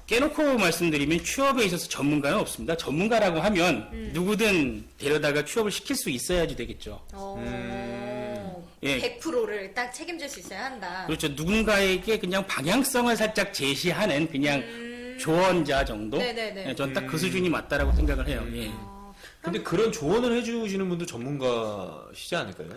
깨놓고 말씀드리면 취업에 있어서 전문가는 없습니다. 전문가라고 하면 누구든 데려다가 취업을 시킬 수 있어야지 되겠죠. 예. 100%를 딱 책임질 수 있어야 한다. 그렇죠. 누군가에게 그냥 방향성을 살짝 제시하는 그냥 조언자 정도? 네네네. 예, 전 딱 그 수준이 맞다라고 생각을 해요. 예. 근데 그런 조언을 해주시는 분도 전문가시지 않을까요?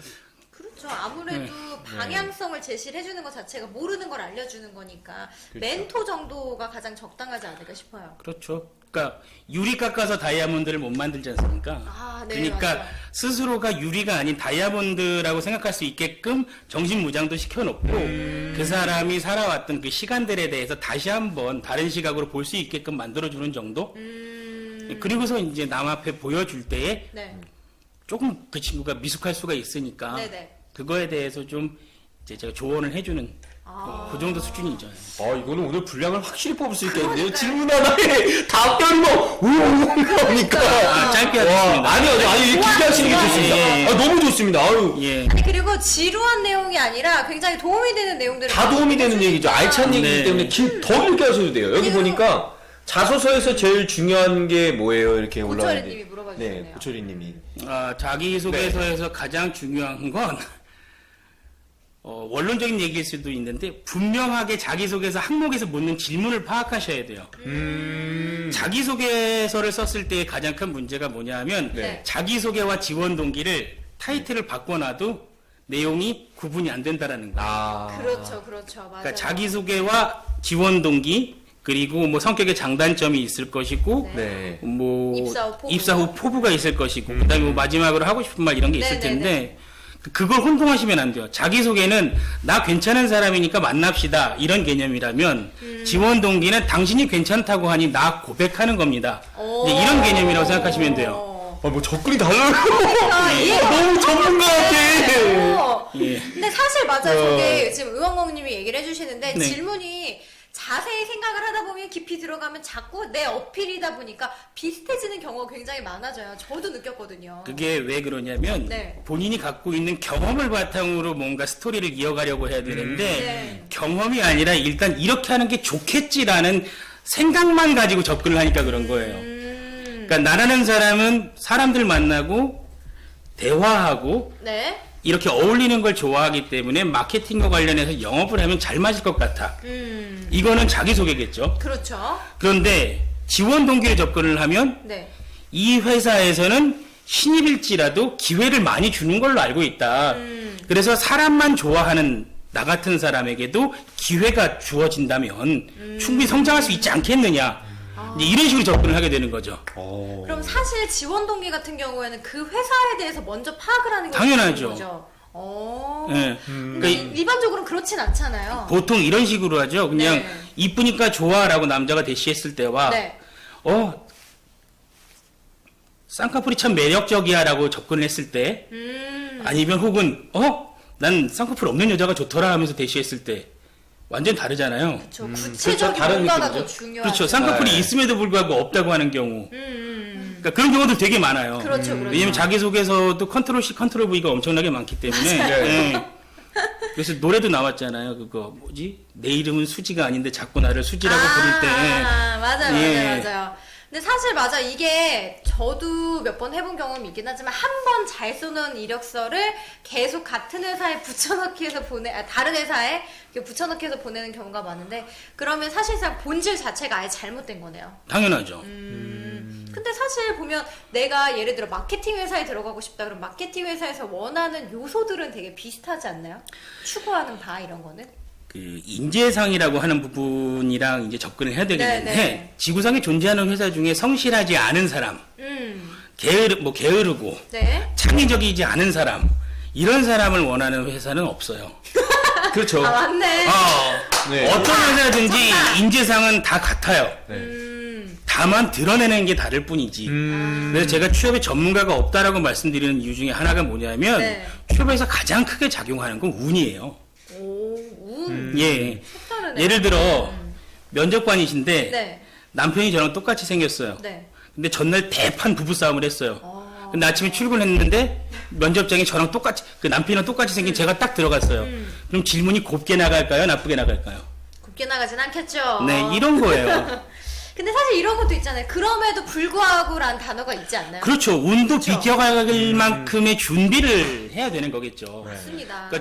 그렇죠. 아무래도 방향성을 제시를 해주는 것 자체가 모르는 걸 알려주는 거니까 그렇죠. 멘토 정도가 가장 적당하지 않을까 싶어요. 그렇죠. 그러니까 유리 깎아서 다이아몬드를 못 만들지 않습니까? 아, 네, 그러니까 맞아요. 스스로가 유리가 아닌 다이아몬드라고 생각할 수 있게끔 정신무장도 시켜놓고 그 사람이 살아왔던 그 시간들에 대해서 다시 한번 다른 시각으로 볼 수 있게끔 만들어주는 정도? 그리고서 이제 남 앞에 보여줄 때에 네. 조금 그 친구가 미숙할 수가 있으니까 네네. 그거에 대해서 좀 이제 제가 조언을 해주는 그 정도 수준이죠. 이거는 오늘 분량을 확실히 뽑을 수 있겠는데요. 그러니까요. 질문 하나에 답변이 뭐, 나오니까. 짧게 하겠습니다. 아니, 기대하시는 게 좋습니다. 예, 예. 너무 좋습니다. 아유. 예. 아니 그리고 지루한 내용이 아니라 굉장히 도움이 되는 내용들을 다 도움이 되는 얘기죠. 알찬 얘기이기 네. 때문에 더 읽게 하셔도 돼요. 여기 그리고- 보니까 자소서에서 제일 중요한 게 뭐예요? 이렇게 올라와 있는데. 고철이님이 물어봐 네, 주셨네요. 고철이님이. 자기소개서에서 가장 중요한 건 원론적인 얘기일 수도 있는데 분명하게 자기소개서 항목에서 묻는 질문을 파악하셔야 돼요. 자기소개서를 썼을 때 가장 큰 문제가 뭐냐 하면 네. 자기소개와 지원 동기를 타이틀을 바꿔놔도 내용이 구분이 안 된다라는 거예요. 그렇죠, 그렇죠, 맞아요. 그러니까 자기소개와 지원 동기 그리고 뭐 성격의 장단점이 있을 것이고 네. 뭐 입사 후 포부. 포부가 있을 것이고 그다음에 뭐 마지막으로 하고 싶은 말 이런 게 있을 네네네. 텐데 그걸 혼동하시면 안 돼요. 자기소개는 나 괜찮은 사람이니까 만납시다 이런 개념이라면 지원 동기는 당신이 괜찮다고 하니 나 고백하는 겁니다. 이제 이런 개념이라고 생각하시면 돼요. 뭐 접근이 달라요. 예. 너무 전문가 같아. 예. 근데 사실 맞아요. 저게 지금 의원공님이 얘기를 해주시는데 네. 질문이 자세히 생각을 하다 보면 깊이 들어가면 자꾸 내 어필이다 보니까 비슷해지는 경우가 굉장히 많아져요. 저도 느꼈거든요. 그게 왜 그러냐면 네. 본인이 갖고 있는 경험을 바탕으로 뭔가 스토리를 이어가려고 해야 되는데 네. 경험이 아니라 일단 이렇게 하는 게 좋겠지라는 생각만 가지고 접근을 하니까 그런 거예요. 그러니까 나라는 사람은 사람들 만나고 대화하고 네. 이렇게 어울리는 걸 좋아하기 때문에 마케팅과 관련해서 영업을 하면 잘 맞을 것 같아. 이거는 자기소개겠죠. 그렇죠. 그런데 지원 동기로 접근을 하면 네. 이 회사에서는 신입일지라도 기회를 많이 주는 걸로 알고 있다. 그래서 사람만 좋아하는 나 같은 사람에게도 기회가 주어진다면 충분히 성장할 수 있지 않겠느냐. 이제 이런 식으로 접근을 하게 되는 거죠. 그럼 사실 지원 동기 같은 경우에는 그 회사에 대해서 먼저 파악을 하는 게 당연하죠. 중요한 거죠. 예. 근데 일반적으로는 그렇진 않잖아요. 보통 이런 식으로 하죠. 그냥 네. 이쁘니까 좋아라고 남자가 대시했을 때와 네. 쌍꺼풀이 참 매력적이야라고 접근을 했을 때 아니면 혹은 난 쌍꺼풀 없는 여자가 좋더라 하면서 대시했을 때 완전 다르잖아요. 저 구체적인 다른 뭔가가 더 느낌이죠. 중요하죠. 그렇죠. 쌍꺼풀이 네. 있음에도 불구하고 없다고 하는 경우. 그러니까 그런 경우도 되게 많아요. 그렇죠, 그렇죠. 왜냐면 자기소개서도 컨트롤 C, 컨트롤 V가 엄청나게 많기 때문에. 예. 그래서 노래도 나왔잖아요. 그거 뭐지? 내 이름은 수지가 아닌데 자꾸 나를 수지라고 부를 때. 맞아요, 예. 맞아요, 맞아요. 근데 사실 맞아 이게 저도 몇 번 해본 경험이 있긴 하지만 한 번 잘 쏘는 이력서를 계속 같은 회사에 붙여넣기 해서 다른 회사에 이렇게 붙여넣기 해서 보내는 경우가 많은데 그러면 사실상 본질 자체가 아예 잘못된 거네요. 당연하죠. 근데 사실 보면 내가 예를 들어 마케팅 회사에 들어가고 싶다 그럼 마케팅 회사에서 원하는 요소들은 되게 비슷하지 않나요? 추구하는 바 이런 거는? 그 인재상이라고 하는 부분이랑 이제 접근을 해야 되겠는데 네. 지구상에 존재하는 회사 중에 성실하지 않은 사람, 게으르고 네. 창의적이지 않은 사람 이런 사람을 원하는 회사는 없어요. 그렇죠. 아 맞네. 네. 어떤 회사든지 인재상은 다 같아요. 네. 다만 드러내는 게 다를 뿐이지. 그래서 제가 취업에 전문가가 없다라고 말씀드리는 이유 중에 하나가 뭐냐면 네. 취업에서 가장 크게 작용하는 건 운이에요. 오, 운. 예. 색다르네. 예를 들어 면접관이신데 네. 남편이 저랑 똑같이 생겼어요. 네. 근데 전날 대판 부부싸움을 했어요. 근데 아침에 출근했는데 면접장에 저랑 똑같이 그 남편이랑 똑같이 생긴 제가 딱 들어갔어요. 그럼 질문이 곱게 나갈까요? 나쁘게 나갈까요? 곱게 나가진 않겠죠. 네, 이런 거예요. 근데 사실 이런 것도 있잖아요. 그럼에도 불구하고라는 단어가 있지 않나요? 그렇죠. 운도 그렇죠. 비껴갈 만큼의 준비를 해야 되는 거겠죠. 맞습니다. 그러니까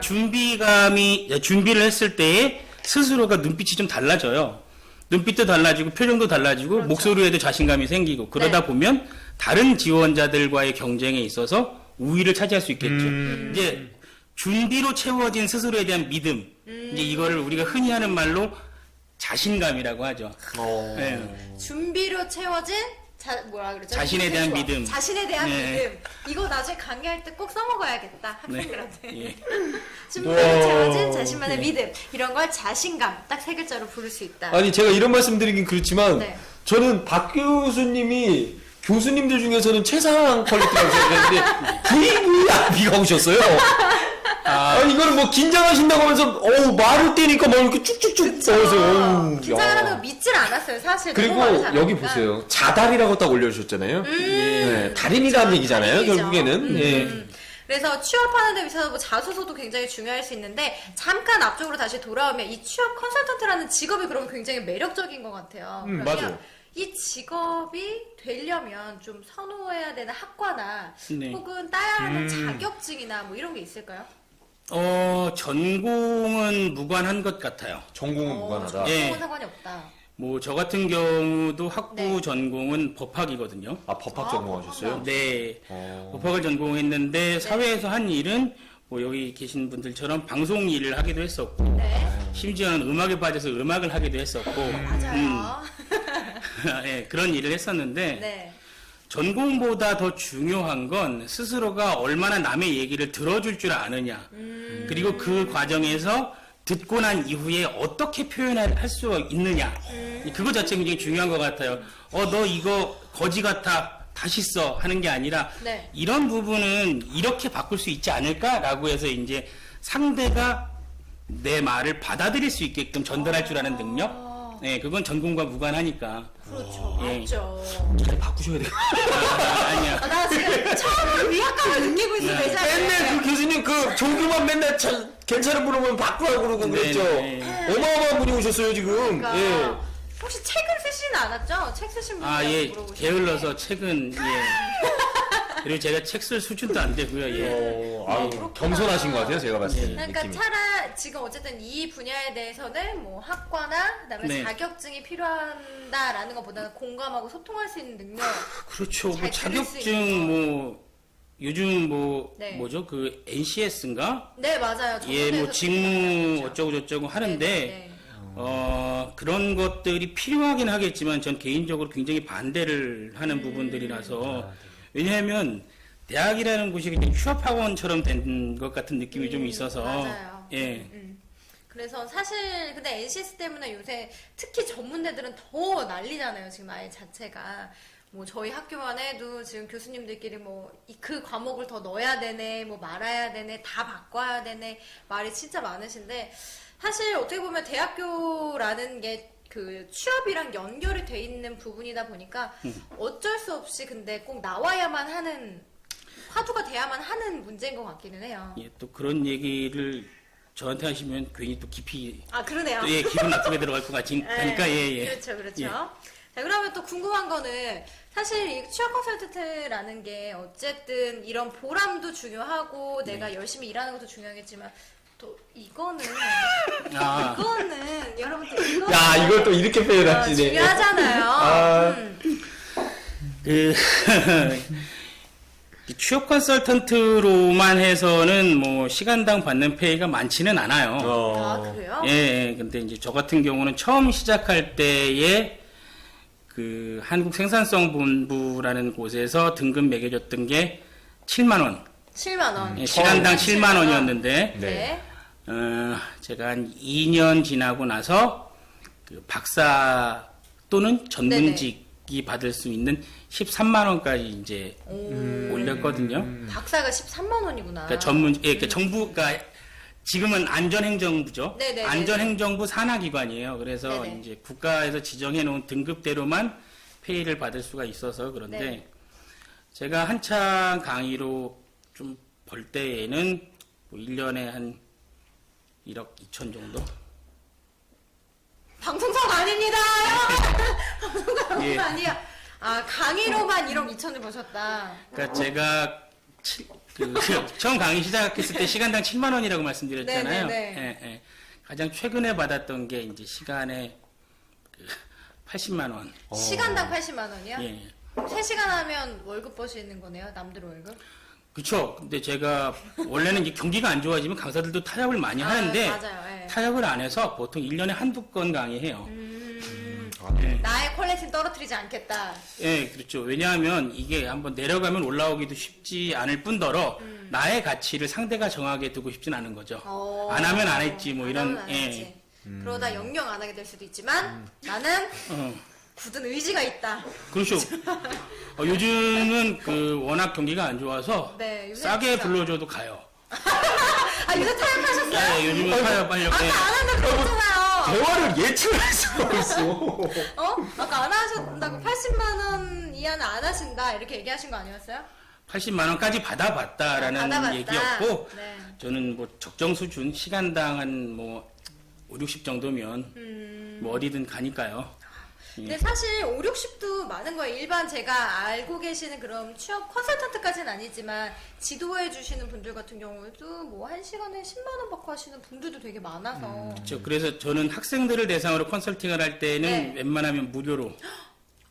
준비를 했을 때에 스스로가 눈빛이 좀 달라져요. 눈빛도 달라지고 표정도 달라지고 그렇죠. 목소리에도 자신감이 생기고 그러다 네. 보면 다른 지원자들과의 경쟁에 있어서 우위를 차지할 수 있겠죠. 이제 준비로 채워진 스스로에 대한 믿음. 이제 이거를 우리가 흔히 하는 말로 자신감이라고 하죠. 네. 준비로 채워진 뭐라 그러죠? 자신에 대한 좋아. 믿음. 자신에 대한 네. 믿음. 이거 나중에 강의할 때 꼭 써먹어야겠다. 네. 학생들한테. 예. 준비로 채워진 자신만의 믿음. 이런 걸 자신감. 딱 세 글자로 부를 수 있다. 아니 제가 이런 말씀드리긴 그렇지만 네. 저는 박 교수님이 교수님들 중에서는 최상 퀄리티라고 생각했는데 부이 비가 오셨어요. 아니 이거를 뭐 긴장하신다고 하면서 말을 떼니까 막 이렇게 쭉쭉쭉 떠서 긴장하는 거 믿질 않았어요. 사실. 그리고 너무 많이 여기 잘하니까. 보세요. 자달이라고 딱 올려주셨잖아요. 네, 달인이라는 얘기잖아요. 달인이죠. 결국에는. 예. 그래서 취업하는 데 있어서 뭐 자소서도 굉장히 중요할 수 있는데 잠깐 앞쪽으로 다시 돌아오면 이 취업 컨설턴트라는 직업이 그러면 굉장히 매력적인 것 같아요. 그러면 맞아요. 이 직업이 되려면 좀 선호해야 되는 학과나 네. 혹은 따야 하는 자격증이나 뭐 이런 게 있을까요? 전공은 무관한 것 같아요. 전공은 무관하다. 예. 전공은 상관이 없다. 뭐 저 같은 경우도 학부 네. 전공은 법학이거든요. 아 법학 전공하셨어요? 네. 어. 법학을 전공했는데 사회에서 한 일은 뭐 여기 계신 분들처럼 방송 일을 하기도 했었고 네. 심지어는 음악에 빠져서 음악을 하기도 했었고 맞아요. 예, 그런 일을 했었는데 네. 전공보다 더 중요한 건 스스로가 얼마나 남의 얘기를 들어줄 줄 아느냐. 그리고 그 과정에서 듣고 난 이후에 어떻게 표현할 수 있느냐. 그거 자체가 굉장히 중요한 것 같아요. 너 이거 거지 같아. 다시 써. 하는 게 아니라 네. 이런 부분은 이렇게 바꿀 수 있지 않을까라고 해서 이제 상대가 내 말을 받아들일 수 있게끔 전달할 줄 아는 능력. 네, 그건 전공과 무관하니까. 그렇죠. 예. 맞죠. 잘 바꾸셔야 돼요. 아니야. 나 지금 처음으로 위압감을 느끼고 있어, 내 자신에. 맨날 그 교수님 그 조교만 맨날 괜찮은 분 오면 바꾸라고 그러고 네, 그랬죠. 네. 어마어마한 분이 오셨어요 지금. 그러니까 예. 혹시 책을 쓰시진 않았죠? 책 쓰신 분이 예. 물어보시는데. 게을러서 책은, 그리고 제가 책 쓸 수준도 안 되고요, 그렇구나. 겸손하신 것 같아요 제가 봤을 때. 그러니까 느낌이. 지금 어쨌든 이 분야에 대해서는 뭐 학과나 그다음에 네. 자격증이 필요한다라는 것보다는 공감하고 소통할 수 있는 능력. 그렇죠. 뭐 잘 들을 수 자격증, 있는 뭐, 요즘 뭐, 네. 뭐죠? 그 NCS인가? 네, 맞아요. 예, 뭐 정부에서 직무 그렇죠. 어쩌고저쩌고 하는데, 네. 그런 것들이 필요하긴 하겠지만 전 개인적으로 굉장히 반대를 하는 부분들이라서 왜냐하면 대학이라는 곳이 그냥 휴학학원처럼 된 것 같은 느낌이 좀 있어서 맞아요. 예. 그래서 사실 근데 NCS 때문에 요새 특히 전문대들은 더 난리잖아요. 지금 아예 자체가. 뭐 저희 학교만 해도 지금 교수님들끼리 뭐 그 과목을 더 넣어야 되네, 뭐 말아야 되네, 다 바꿔야 되네 말이 진짜 많으신데 사실 어떻게 보면 대학교라는 게 그 취업이랑 연결이 돼 있는 부분이다 보니까 어쩔 수 없이 근데 꼭 나와야만 하는 화두가 돼야만 하는 문제인 것 같기는 해요. 예, 또 그런 얘기를 저한테 하시면 괜히 또 깊이 아 그러네요. 또, 기분 나쁘게 들어갈 것 같으니까 예. 그렇죠, 그렇죠. 예. 자, 그러면 또 궁금한 거는 사실 이 취업 컨설턴트라는 게 어쨌든 이런 보람도 중요하고 내가 열심히 일하는 것도 중요하겠지만 또 이거는 아. 이거는 여러분들 이거 야 이걸 또 이렇게 표현하시네. 중요하잖아요. 아. 그 취업 컨설턴트로만 해서는 뭐 시간당 받는 페이가 많지는 않아요. 아 그래요? 예, 근데 이제 저 같은 경우는 처음 시작할 때에 그 한국생산성본부라는 곳에서 등급 매겨줬던 게 7만 원. 7만 원. 예, 시간당 7만 원이었는데 네. 제가 한 2년 지나고 나서 그 박사 또는 전문직이 받을 수 있는 13만 원까지 이제 올렸거든요. 박사가 13만 원이구나. 그러니까 그러니까 정부가 지금은 안전행정부죠. 네네네네. 안전행정부 산하기관이에요. 그래서 네네. 이제 국가에서 지정해 놓은 등급대로만 페이를 받을 수가 있어서 그런데 네. 제가 한창 강의로 좀 벌 때에는 뭐 1년에 한 1억 2천 정도? 방송석 아닙니다. 방송석 아니야. 아, 강의로만 1억 2천을 버셨다. 그러니까 제가 처음 강의 시작했을 때 시간당 7만 원이라고 말씀드렸잖아요. 네네네. 예, 예. 가장 최근에 받았던 게 이제 시간에 80만 원. 시간당 80만 원이요? 예. 3시간 하면 월급 버시는 거네요, 남들 월급? 그렇죠. 근데 제가 원래는 이제 경기가 안 좋아지면 강사들도 타협을 많이 하는데 맞아요. 예. 타협을 안 해서 보통 1년에 한두 건 강의해요. 예. 나의 퀄리티는 떨어뜨리지 않겠다. 예, 그렇죠. 왜냐하면 이게 한번 내려가면 올라오기도 쉽지 않을 뿐더러 나의 가치를 상대가 정하게 두고 싶진 않은 거죠. 안 하면 안 했지 뭐 안 이런 하면 안 했지. 그러다 영영 안 하게 될 수도 있지만 나는 굳은 의지가 있다. 그렇죠. 요즘은 워낙 경기가 안 좋아서 네, 요새 싸게 진짜. 불러줘도 가요. 아, 요새 타협하셨어요? 네, 요즘은 타협 하려고 아까 해. 안 한다고 그랬잖아요. 대화를 예측할 수가 없어. 아까 안 하신다고 80만 원 이하는 안 하신다 이렇게 얘기하신 거 아니었어요? 80만 원까지 받아봤다라는 받아봤다. 얘기였고 네. 저는 뭐 적정 수준 시간당 한 뭐 5, 60 정도면 뭐 어디든 가니까요. 근데 사실 5, 60도 많은 거예요. 일반 제가 알고 계시는 그런 취업 컨설턴트까지는 아니지만 지도해 주시는 분들 같은 경우에도 뭐 1시간에 10만 원 받고 하시는 분들도 되게 많아서. 그렇죠. 그래서 저는 학생들을 대상으로 컨설팅을 할 때는 네. 웬만하면 무료로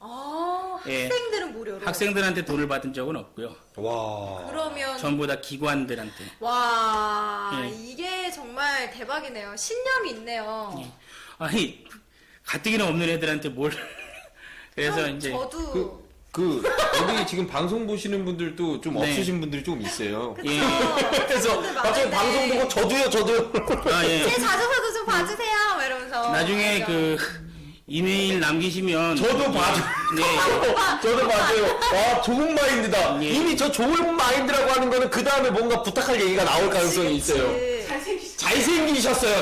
아, 예. 학생들은 무료로. 학생들한테 돈을 받은 적은 없고요. 와. 그러면 전부 다 기관들한테. 와, 예. 이게 정말 대박이네요. 신념이 있네요. 아니 가뜩이나 없는 애들한테 뭘 그래서 그럼 이제 저도 여기 지금 방송 보시는 분들도 좀 네. 없으신 분들이 좀 있어요. 예. 그래서 분들 갑자기 많은데. 방송 보고 저도요. 예. 제 자소서도 좀 봐주세요. 막 이러면서. 나중에 맞아. 이메일 남기시면 저도 봐줘. 네. 저도 맞아요. 와, 좋은 마인드다. 예. 이미 저 좋은 마인드라고 하는 거는 그 다음에 뭔가 부탁할 얘기가 나올 가능성이 있어요. 그치. 잘생기셨어요.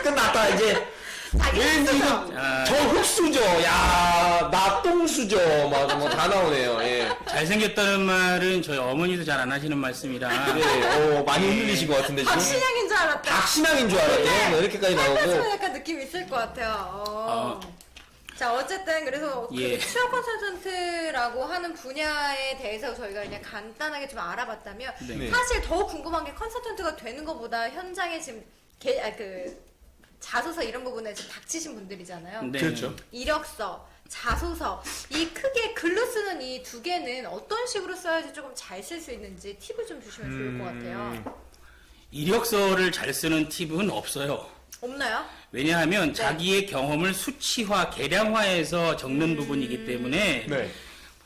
끝났다, 이제. 왠지 이거 아. 저 흑수저, 야, 나 똥수저, 막, 뭐 다 나오네요. 예. 잘생겼다는 말은 저희 어머니도 잘 안 하시는 말씀이라 네, 많이 흔들리신 것 같은데, 지금. 박신양인 줄 알았다. 박신앙인 줄 알았네. 뭐 이렇게까지 하면서 나오고. 약간 느낌 있을 것 같아요. 자, 어쨌든 그래서 예. 그 취업 컨설턴트라고 하는 분야에 대해서 저희가 그냥 간단하게 좀 알아봤다면 네. 사실 더 궁금한 게 컨설턴트가 되는 것보다 현장에 지금 자소서 이런 부분에 지금 닥치신 분들이잖아요. 네. 그렇죠. 이력서, 자소서 이 크게 글로 쓰는 이 두 개는 어떤 식으로 써야지 조금 잘 쓸 수 있는지 팁을 좀 주시면 좋을 것 같아요. 이력서를 잘 쓰는 팁은 없어요. 없나요? 왜냐하면 자기의 경험을 수치화, 계량화해서 적는 부분이기 때문에 네.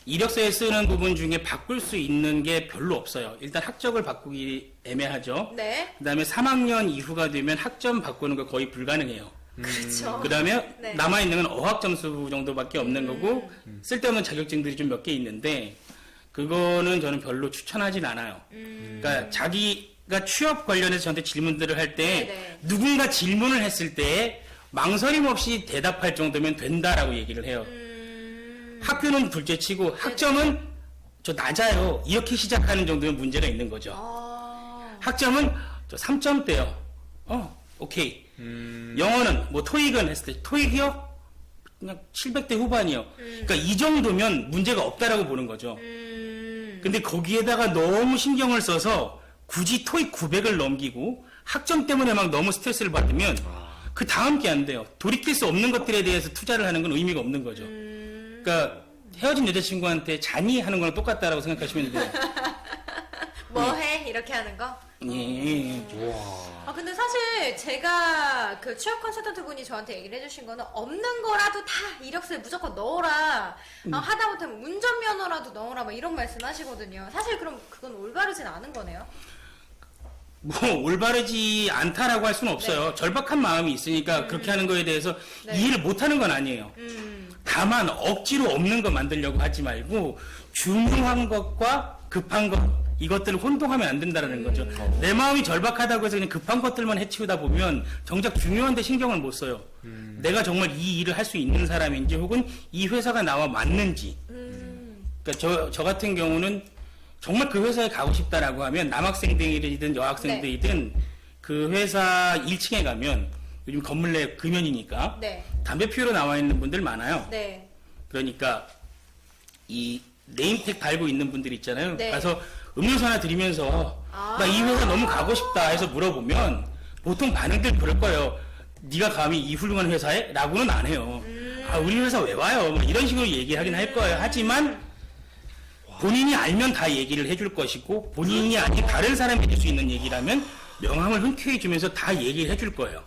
이력서에 쓰는 부분 중에 바꿀 수 있는 게 별로 없어요. 일단 학적을 바꾸기 애매하죠. 네. 그 다음에 3학년 이후가 되면 학점 바꾸는 거 거의 불가능해요. 그렇죠. 그 다음에 네. 남아있는 건 어학 점수 정도밖에 없는 거고 쓸데없는 자격증들이 좀 몇 개 있는데 그거는 저는 별로 추천하진 않아요. 그러니까 자기가 취업 관련해서 저한테 질문들을 할 때 네네. 누군가 질문을 했을 때 망설임 없이 대답할 정도면 된다라고 얘기를 해요. 학교는 둘째치고 학점은 저 낮아요. 이렇게 시작하는 정도면 문제가 있는 거죠. 학점은 저 3점대요. 오케이. 영어는 뭐 토익은 했을 때 토익이요? 그냥 700대 후반이요. 그러니까 이 정도면 문제가 없다라고 보는 거죠. 근데 거기에다가 너무 신경을 써서 굳이 토익 900을 넘기고 학점 때문에 막 너무 스트레스를 받으면 그 다음 게 안 돼요. 돌이킬 수 없는 것들에 대해서 투자를 하는 건 의미가 없는 거죠. 그러니까 헤어진 여자친구한테 잔이 하는 거랑 똑같다라고 생각하시면 돼요. 뭐 해? 이렇게 하는 거? 예. 아, 근데 사실 제가 그 취업 컨설턴트 분이 저한테 얘기를 해주신 거는 없는 거라도 다 이력서에 무조건 넣어라. 하다못해 뭐 운전면허라도 넣어라. 막 이런 말씀 하시거든요. 사실 그럼 그건 올바르진 않은 거네요. 뭐 올바르지 않다라고 할 수는 없어요. 절박한 마음이 있으니까 그렇게 하는 거에 대해서 네. 이해를 못하는 건 아니에요. 다만 억지로 없는 거 만들려고 하지 말고 중요한 것과 급한 것 이것들을 혼동하면 안 된다는 거죠. 내 마음이 절박하다고 해서 그냥 급한 것들만 해치우다 보면 정작 중요한데 신경을 못 써요. 내가 정말 이 일을 할 수 있는 사람인지 혹은 이 회사가 나와 맞는지. 그러니까 저 같은 경우는 정말 그 회사에 가고 싶다라고 하면 남학생들이든 여학생들이든 그 회사 1층에 가면 요즘 건물 내 금연이니까 네. 담배 피우러 나와 있는 분들 많아요. 네. 그러니까 이 네임택 달고 있는 분들 있잖아요. 네. 가서 음료수 하나 드리면서 아. 나 이 회사 너무 가고 싶다 해서 물어보면 보통 반응들 그럴 거예요. 네가 감히 이 훌륭한 회사에? 라고는 안 해요. 아, 우리 회사 왜 와요? 뭐 이런 식으로 얘기하긴 할 거예요. 하지만 본인이 알면 다 얘기를 해줄 것이고 본인이 아닌 다른 사람이 해줄 수 있는 얘기라면 명함을 흔쾌히 주면서 다 얘기를 해줄 거예요.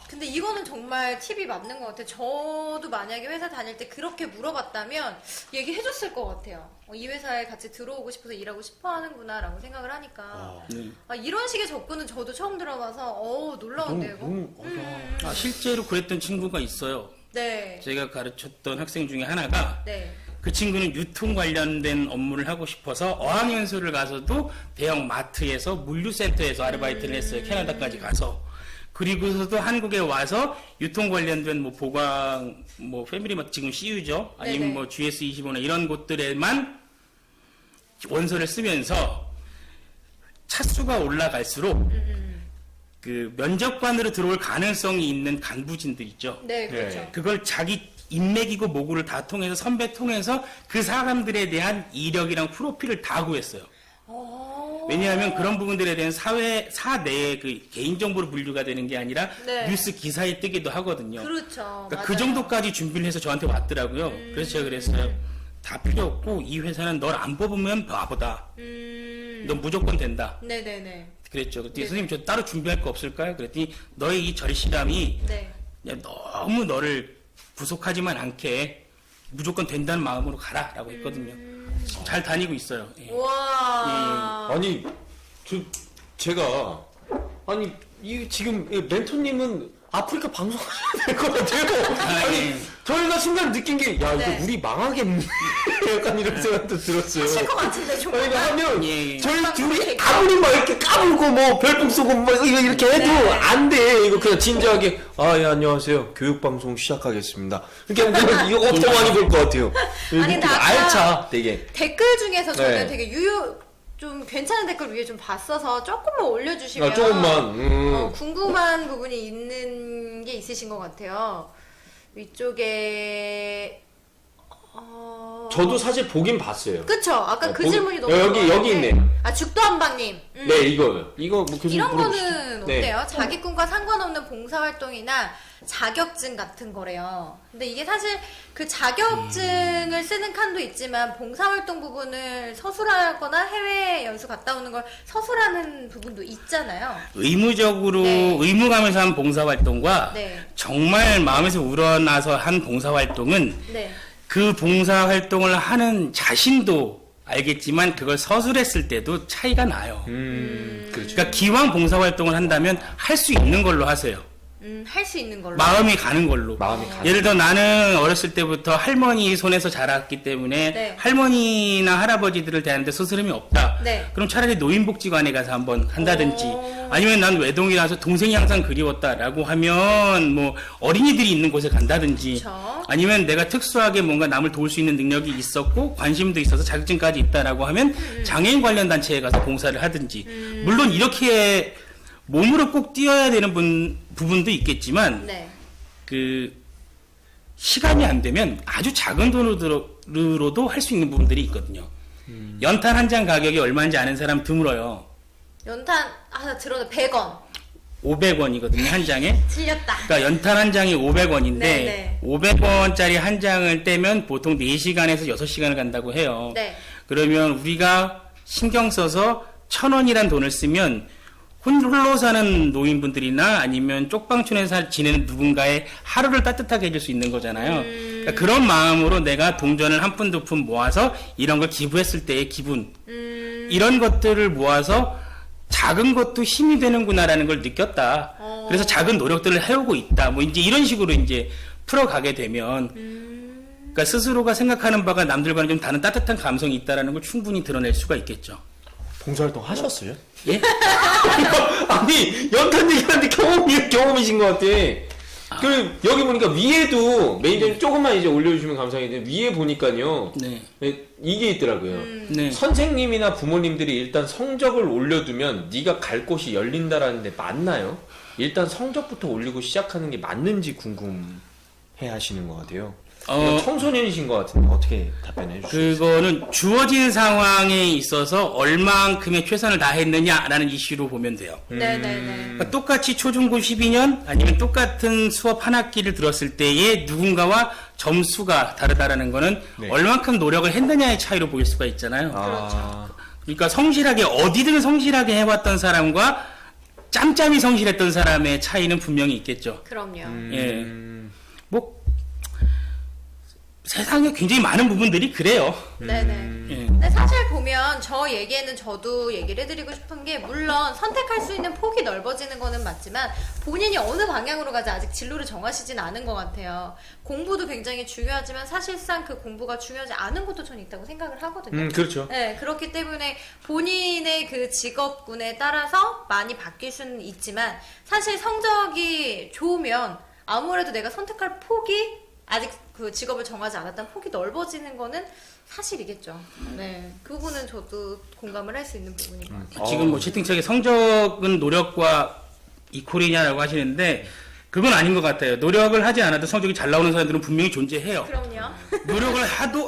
근데 이거는 정말 팁이 맞는 것 같아요. 저도 만약에 회사 다닐 때 그렇게 물어봤다면 얘기해줬을 것 같아요. 이 회사에 같이 들어오고 싶어서 일하고 싶어 하는구나라고 생각을 하니까. 네. 이런 식의 접근은 저도 처음 들어봐서 놀라운데요, 이거. 아, 실제로 그랬던 친구가 있어요. 네. 제가 가르쳤던 학생 중에 하나가 네. 그 친구는 유통 관련된 업무를 하고 싶어서 어학연수를 가서도 대형 마트에서 물류센터에서 아르바이트를 했어요. 캐나다까지 가서. 그리고서도 한국에 와서 유통 관련된 뭐 보강, 뭐 패밀리마트 지금 CU죠. 아니면 네네. 뭐 GS25나 이런 곳들에만 원서를 쓰면서 차수가 올라갈수록 그 면접관으로 들어올 가능성이 있는 간부진들 있죠. 네, 그렇죠. 네. 그걸 자기 인맥이고 모구를 다 통해서 선배 통해서 그 사람들에 대한 이력이랑 프로필을 다 구했어요. 왜냐하면 그런 부분들에 대한 사내의 그 개인정보로 분류가 되는 게 아니라 네. 뉴스 기사에 뜨기도 하거든요. 그렇죠. 그러니까 그 맞아요. 정도까지 준비를 해서 저한테 왔더라고요. 그래서 제가 그랬어요. 다 필요 없고 이 회사는 널 안 뽑으면 바보다. 넌 무조건 된다. 네네네. 그랬죠. 그랬더니 네. 선생님 저 따로 준비할 거 없을까요? 그랬더니 너의 이 절실함이 네. 그냥 너무 너를 구속하지만 않게 무조건 된다는 마음으로 가라라고 했거든요. 잘 다니고 있어요. 예. 와. 아니 제가 아니 이 지금 이 멘토님은 아프리카 방송하셔야 될 것 같아요. 아니 예. 저희가 순간 느낀 게 야 네. 이거 우리 망하겠네. 약간 이런 생각도 들었어요. 하실 것 같은데 정말. 저희가 하면 예. 저희 둘이 아무리 막 이렇게 까불고 뭐 별풍 쏘고 뭐 이렇게 해도 네. 안 돼. 이거 그냥 진지하게 예 안녕하세요 교육방송 시작하겠습니다. 이렇게 하면 이거 엄청 많이 볼 것 같아요. 아니, 근데 아까 알차 되게. 댓글 중에서 저는 네. 되게 좀 괜찮은 댓글 위에 좀 봤어서 조금만 올려주시면 조금만. 궁금한 부분이 있는 게 있으신 것 같아요. 위쪽에 저도 사실 보긴 봤어요. 그쵸? 아까 그 보기- 질문이 너무 여기 좋았는데. 있네. 죽도한방님. 네 이거 뭐 교수님 이런 물어보시죠. 거는 네. 어때요? 자기 꿈과 상관없는 봉사활동이나 자격증 같은 거래요. 근데 이게 사실 그 자격증을 쓰는 칸도 있지만 봉사활동 부분을 서술하거나 해외 연수 갔다 오는 걸 서술하는 부분도 있잖아요. 의무적으로 네. 의무감에서 한 봉사활동과 네. 정말 마음에서 우러나서 한 봉사활동은 네. 그 봉사활동을 하는 자신도 알겠지만 그걸 서술했을 때도 차이가 나요. 그렇죠. 그러니까 기왕 봉사활동을 한다면 할 수 있는 걸로 하세요. 할 수 있는 걸로. 마음이 가는 걸로. 마음이 가는 예를 들어 나는 어렸을 때부터 할머니 손에서 자랐기 때문에 네. 할머니나 할아버지들을 대하는데 스스럼이 없다. 네. 그럼 차라리 노인복지관에 가서 한번 한다든지 아니면 난 외동이라서 동생이 항상 그리웠다라고 하면 뭐 어린이들이 있는 곳에 간다든지 그쵸. 아니면 내가 특수하게 뭔가 남을 도울 수 있는 능력이 있었고 관심도 있어서 자격증까지 있다라고 하면 장애인 관련 단체에 가서 봉사를 하든지 물론 이렇게 몸으로 꼭 뛰어야 되는 부분도 있겠지만 네. 그 시간이 안 되면 아주 작은 돈으로도 할 수 있는 부분들이 있거든요. 연탄 한 장 가격이 얼마인지 아는 사람 드물어요. 연탄 들어도 100원. 500원이거든요, 한 장에. 틀렸다. 그러니까 연탄 한 장이 500원인데 네, 네. 500원짜리 한 장을 떼면 보통 4시간에서 6시간을 간다고 해요. 네. 그러면 우리가 신경 써서 1,000원이란 돈을 쓰면 홀로 사는 노인분들이나 아니면 쪽방촌에서 지내는 누군가의 하루를 따뜻하게 해줄 수 있는 거잖아요. 그러니까 그런 마음으로 내가 동전을 한 푼 두 푼 모아서 이런 걸 기부했을 때의 기분 이런 것들을 모아서 작은 것도 힘이 되는구나라는 걸 느꼈다. 그래서 작은 노력들을 해오고 있다. 뭐 이제 이런 식으로 이제 풀어가게 되면 그러니까 스스로가 생각하는 바가 남들과는 좀 다른 따뜻한 감성이 있다라는 걸 충분히 드러낼 수가 있겠죠. 봉사활동 하셨어요? 예? 아니 연탄 얘기하는데 경험이신 것 같아. 그 여기 보니까 위에도 매니저님 조금만 이제 올려주시면 감사하겠는데 위에 보니까요. 네. 이게 있더라고요. 네. 선생님이나 부모님들이 일단 성적을 올려두면 네가 갈 곳이 열린다라는데 맞나요? 일단 성적부터 올리고 시작하는 게 맞는지 궁금해요. 하시는 것 같아요. 어, 청소년이신 것 같은데 어떻게 답변해 주시죠? 그거는 주어진 상황에 있어서 얼만큼의 최선을 다했느냐라는 이슈로 보면 돼요. 네네네. 그러니까 똑같이 초중고 12년 아니면 똑같은 수업 한 학기를 들었을 때에 누군가와 점수가 다르다라는 거는 네. 얼만큼 노력을 했느냐의 차이로 보일 수가 있잖아요. 아, 그러니까 성실하게 어디든 성실하게 해왔던 사람과 짬짬이 성실했던 사람의 차이는 분명히 있겠죠. 그럼요. 예. 뭐 세상에 굉장히 많은 부분들이 그래요. 네네. 예. 근데 사실 보면 저 얘기에는 저도 얘기를 해드리고 싶은 게 물론 선택할 수 있는 폭이 넓어지는 거는 맞지만 본인이 어느 방향으로 가지 아직 진로를 정하시진 않은 것 같아요. 공부도 굉장히 중요하지만 사실상 그 공부가 중요하지 않은 것도 저는 있다고 생각을 하거든요. 그렇죠. 네, 그렇기 때문에 본인의 그 직업군에 따라서 많이 바뀔 수는 있지만 사실 성적이 좋으면 아무래도 내가 선택할 폭이 아직 그 직업을 정하지 않았던 폭이 넓어지는 거는 사실이겠죠. 네, 그 부분은 저도 공감을 할 수 있는 부분인 것 같아요. 지금 뭐 채팅창에 성적은 노력과 이퀄이냐라고 하시는데 그건 아닌 것 같아요. 노력을 하지 않아도 성적이 잘 나오는 사람들은 분명히 존재해요. 그럼요. 노력을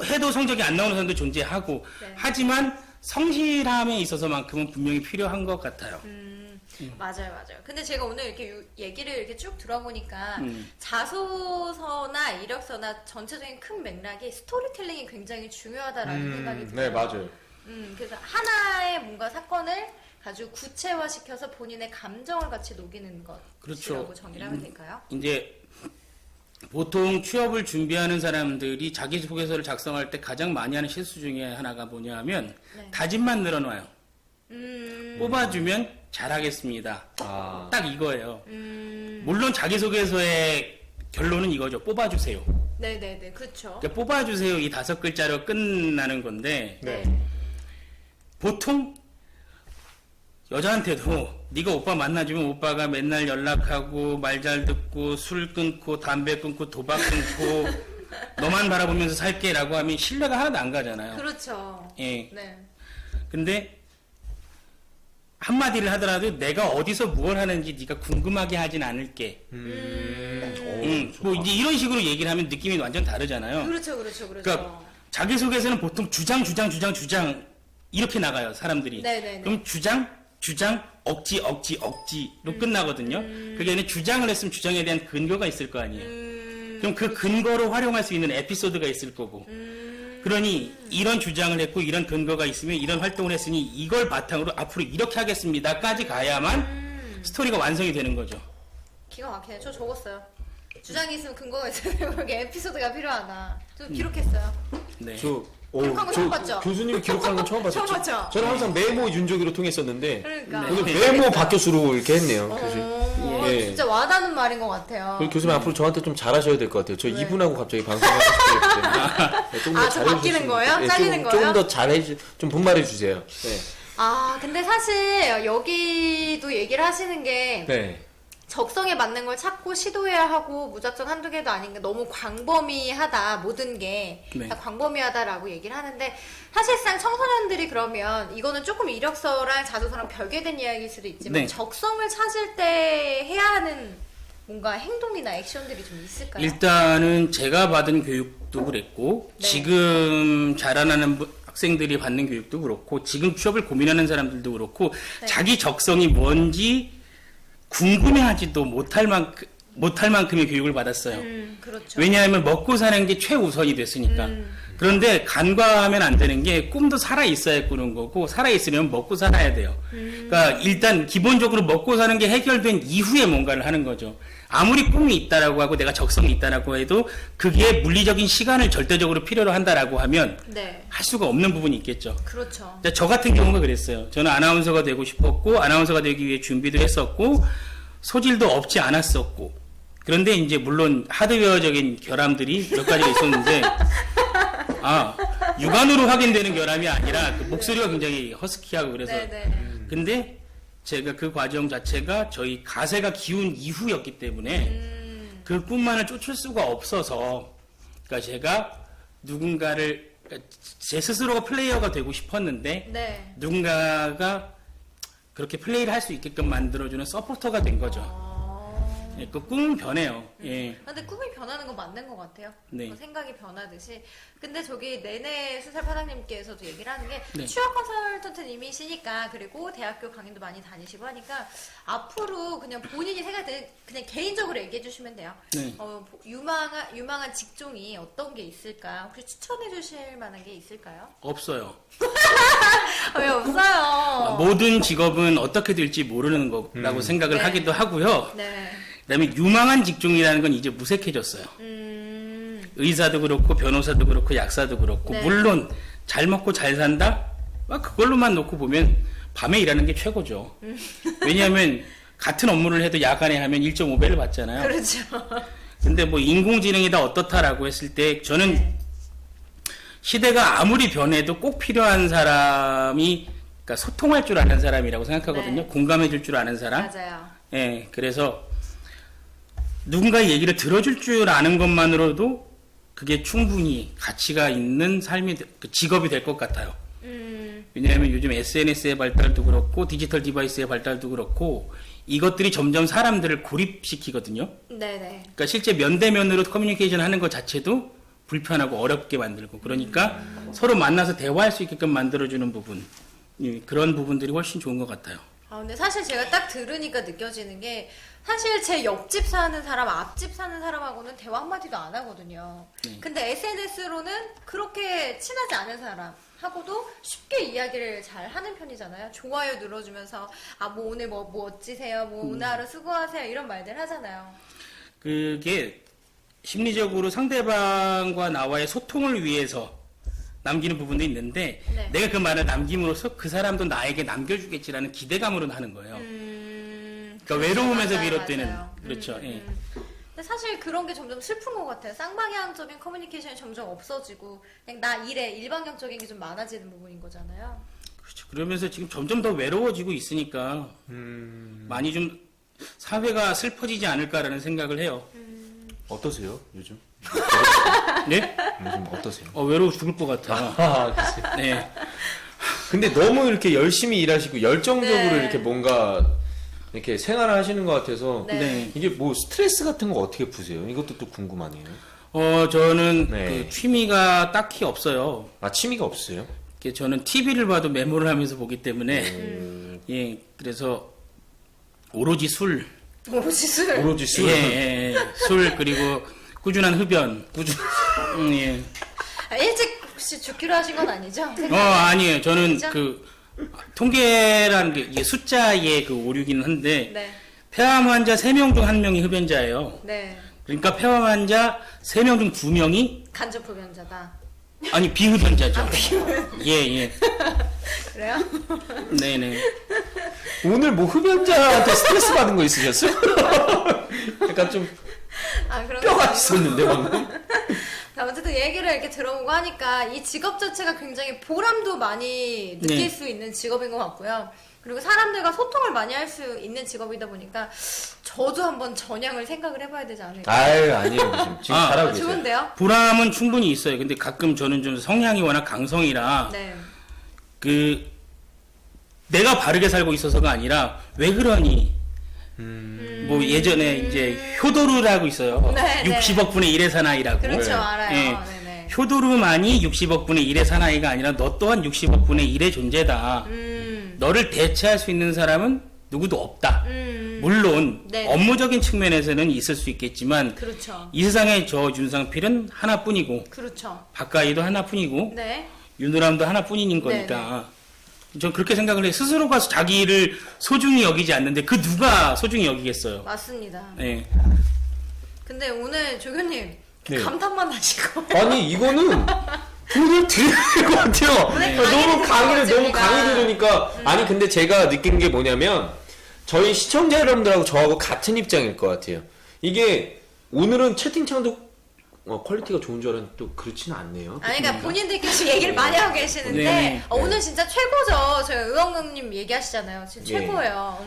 해도 성적이 안 나오는 사람도 존재하고 네. 하지만 성실함에 있어서만큼은 분명히 필요한 것 같아요. 맞아요, 맞아요. 근데 제가 오늘 이렇게 얘기를 이렇게 쭉 들어보니까 음. 자소서나 이력서나 전체적인 큰 맥락이 스토리텔링이 굉장히 중요하다라는 생각이 들어요. 네, 맞아요. 그래서 하나의 뭔가 사건을 가지고 구체화시켜서 본인의 감정을 같이 녹이는 것이라고 그렇죠. 정의를 하면 될까요? 이제 보통 취업을 준비하는 사람들이 자기소개서를 작성할 때 가장 많이 하는 실수 중에 하나가 뭐냐 하면 네. 다짐만 늘어놔요. 음, 뽑아주면 잘하겠습니다. 아, 딱 이거예요. 물론 자기소개서의 결론은 이거죠. 뽑아주세요. 네네네, 그렇죠. 그러니까 뽑아주세요 이 5글자로 끝나는 건데 네. 보통 여자한테도 네가 오빠 만나주면 오빠가 맨날 연락하고 말 잘 듣고 술 끊고 담배 끊고 도박 끊고 너만 바라보면서 살게라고 하면 신뢰가 하나도 안 가잖아요. 그렇죠. 예. 네. 근데 한마디를 하더라도 내가 어디서 무엇을 하는지 네가 궁금하게 하진 않을게. 뭐 이제 이런 식으로 얘기를 하면 느낌이 완전 다르잖아요. 그렇죠, 그렇죠, 그렇죠. 그러니까 자기소개서는 보통 주장 이렇게 나가요, 사람들이. 네네네. 그럼 주장, 억지로 끝나거든요. 그게 아니라 주장을 했으면 주장에 대한 근거가 있을 거 아니에요. 그럼 그 근거로 활용할 수 있는 에피소드가 있을 거고. 그러니 이런 주장을 했고 이런 근거가 있으면 이런 활동을 했으니 이걸 바탕으로 앞으로 이렇게 하겠습니다까지 가야만 스토리가 완성이 되는 거죠. 기가 막히네. 저 적었어요. 주장이 있으면 근거가 있어요. 여기 에피소드가 필요하다. 저 기록했어요. 네. 기록한 거 처음 봤죠? 교수님이 기록하는 건 처음 봤어요. 처음 봤죠? 저는 항상 메모 윤조기로 통했었는데 그러니까. 오늘 메모 박교수로 이렇게 했네요. 교수님. 예. 진짜 와닿는 말인 것 같아요. 그리고 교수님 앞으로 저한테 좀 잘하셔야 될 것 같아요. 저 네. 이분하고 갑자기 방송을 하시기 때문에 아, 좀 바뀌는 거예요? 잘리는 거예요? 조금 더 잘해주, 좀 분발해 주세요. 네. 아, 근데 사실 여기도 얘기를 하시는 게 네. 적성에 맞는 걸 찾고 시도해야 하고 무작정 한두 개도 아닌 게 너무 광범위하다. 모든 게 네. 다 광범위하다라고 얘기를 하는데 사실상 청소년들이 그러면 이거는 조금 이력서랑 자소서랑 별개된 이야기일 수도 있지만 네. 적성을 찾을 때 해야 하는 뭔가 행동이나 액션들이 좀 있을까요? 일단은 제가 받은 교육도 그랬고 네. 지금 자라나는 학생들이 받는 교육도 그렇고 지금 취업을 고민하는 사람들도 그렇고 네. 자기 적성이 뭔지 궁금해하지도 못할 만큼의 교육을 받았어요. 그렇죠. 왜냐하면 먹고 사는 게 최우선이 됐으니까. 그런데 간과하면 안 되는 게 꿈도 살아 있어야 꾸는 거고 살아 있으려면 먹고 살아야 돼요. 그러니까 일단 기본적으로 먹고 사는 게 해결된 이후에 뭔가를 하는 거죠. 아무리 꿈이 있다라고 하고 내가 적성이 있다라고 해도 그게 물리적인 시간을 절대적으로 필요로 한다라고 하면 네. 할 수가 없는 부분이 있겠죠. 그렇죠. 근데 저 같은 경우가 그랬어요. 저는 아나운서가 되고 싶었고 아나운서가 되기 위해 준비도 했었고 소질도 없지 않았었고 그런데 이제 물론 하드웨어적인 결함들이 몇 가지가 있었는데 육안으로 확인되는 결함이 아니라 그 목소리가 굉장히 허스키하고 그래서 네네. 근데 제가 그 과정 자체가 저희 가세가 기운 이후였기 때문에 그 꿈만을 쫓을 수가 없어서 그러니까 제가 누군가를 그러니까 제 스스로가 플레이어가 되고 싶었는데 네. 누군가가 그렇게 플레이를 할 수 있게끔 만들어주는 서포터가 된 거죠. 그 꿈은 변해요. 예. 근데 꿈이 변하는 건 맞는 것 같아요. 네. 뭐 생각이 변하듯이. 근데 저기 내내 수살 파장님께서도 얘기를 하는 게 네. 취업 컨설턴트님이시니까 그리고 대학교 강의도 많이 다니시고 하니까 앞으로 그냥 본인이 생각할 그냥 개인적으로 얘기해 주시면 돼요. 네. 유망한 직종이 어떤 게 있을까? 혹시 추천해 주실 만한 게 있을까요? 없어요. 왜 없어요? 모든 직업은 어떻게 될지 모르는 거라고 생각을 네. 하기도 하고요. 네. 그다음에 유망한 직종이라는 건 이제 무색해졌어요. 의사도 그렇고 변호사도 그렇고 약사도 그렇고 네. 물론 잘 먹고 잘 산다? 그걸로만 놓고 보면 밤에 일하는 게 최고죠. 왜냐하면 같은 업무를 해도 야간에 하면 1.5배를 받잖아요. 그렇죠. 근데 뭐 인공지능이다 어떻다라고 했을 때 저는 네. 시대가 아무리 변해도 꼭 필요한 사람이 그러니까 소통할 줄 아는 사람이라고 생각하거든요. 네. 공감해 줄 줄 아는 사람. 맞아요. 예, 그래서 누군가의 얘기를 들어줄 줄 아는 것만으로도 그게 충분히 가치가 있는 그 직업이 될 것 같아요. 왜냐하면 요즘 SNS의 발달도 그렇고 디지털 디바이스의 발달도 그렇고 이것들이 점점 사람들을 고립시키거든요. 네네. 그러니까 실제 면대면으로 커뮤니케이션 하는 것 자체도 불편하고 어렵게 만들고 그러니까 서로 만나서 대화할 수 있게끔 만들어주는 부분 그런 부분들이 훨씬 좋은 것 같아요. 근데 사실 제가 딱 들으니까 느껴지는 게 사실 제 옆집 사는 사람, 앞집 사는 사람하고는 대화 한마디도 안 하거든요. 네. 근데 SNS로는 그렇게 친하지 않은 사람하고도 쉽게 이야기를 잘 하는 편이잖아요. 좋아요 눌러주면서 뭐 오늘 뭐 어찌세요? 뭐 오늘 하루 수고하세요? 이런 말들 하잖아요. 그게 심리적으로 상대방과 나와의 소통을 위해서 남기는 부분도 있는데 네. 내가 그 말을 남김으로써 그 사람도 나에게 남겨주겠지라는 기대감으로 하는 거예요. 그러니까 외로움에서 맞아요, 비롯되는 맞아요. 그렇죠. 예. 근데 사실 그런 게 점점 슬픈 것 같아요. 쌍방향적인 커뮤니케이션이 점점 없어지고 그냥 나 일에 일방향적인 게 좀 많아지는 부분인 거잖아요. 그렇죠. 그러면서 지금 점점 더 외로워지고 있으니까 많이 좀 사회가 슬퍼지지 않을까라는 생각을 해요. 어떠세요 요즘? 네? 요즘 어떠세요? 외로워 죽을 것 같아. 글쎄. 네. 근데 너무 이렇게 열심히 일하시고 열정적으로 네. 이렇게 뭔가 이렇게 생활을 하시는 것 같아서 네. 네. 이게 뭐 스트레스 같은 거 어떻게 푸세요? 이것도 또 궁금하네요. 저는 네. 그 취미가 딱히 없어요. 취미가 없어요? 이렇게 저는 TV를 봐도 메모를 하면서 보기 때문에 예, 그래서 오로지 술, 오로지 술. 오로지 술. 예, 술 그리고 꾸준한 흡연, 예. 일찍 혹시 죽기로 하신 건 아니죠? 아니에요. 저는 아니죠? 그 통계라는 게 이게 숫자의 그 오류기는 한데 네. 폐암 환자 3명 중 1명이 흡연자예요. 네. 그러니까 폐암 환자 3명 중 2명이 간접 흡연자다. 아니 비흡연자죠. 예. 그래요? 네네. 오늘 뭐 흡연자한테 스트레스 받은 거 있으셨어요? 약간 좀 그런 뼈가 거 있었는데 방금? 어쨌든 얘기를 이렇게 들어보고 하니까 이 직업 자체가 굉장히 보람도 많이 느낄 네. 수 있는 직업인 것 같고요. 그리고 사람들과 소통을 많이 할 수 있는 직업이다 보니까 저도 한번 전향을 생각을 해봐야 되지 않을까. 아니에요. 지금 잘하고 계세요. 좋은데요? 보람은 충분히 있어요. 근데 가끔 저는 좀 성향이 워낙 강성이라 네. 그 내가 바르게 살고 있어서가 아니라 왜 그러니? 뭐 예전에 이제 효도르라고 있어요. 네, 60억 분의 1의 사나이라고. 그렇죠, 네. 알아요. 예. 네네. 효도르만이 60억 분의 1의 사나이가 아니라 너 또한 60억 분의 1의 존재다. 너를 대체할 수 있는 사람은 누구도 없다. 물론 네. 업무적인 측면에서는 있을 수 있겠지만 그렇죠. 이 세상에 저 윤상필은 하나뿐이고 그렇죠. 박가희도 하나뿐이고 네. 윤우람도 하나뿐인 거니까 전 그렇게 생각을 해요. 스스로가 자기를 소중히 여기지 않는데 그 누가 소중히 여기겠어요. 맞습니다. 네. 근데 오늘 조교님 네. 감탄만 하시고 아니 이거는 돈을 드려야 될 것 같아요. 네. 너무 강의를 너무 저희가. 강의 들으니까 아니 근데 제가 느낀 게 뭐냐면 저희 시청자 여러분들하고 저하고 같은 입장일 것 같아요. 이게 오늘은 채팅창도 퀄리티가 좋은 줄 알았는데 또 그렇지는 않네요. 그러니까 본인들께서 얘기를 많이 하고 계시는데 네. 오늘 진짜 최고죠. 저희 의원님 얘기하시잖아요. 진짜 네. 최고예요.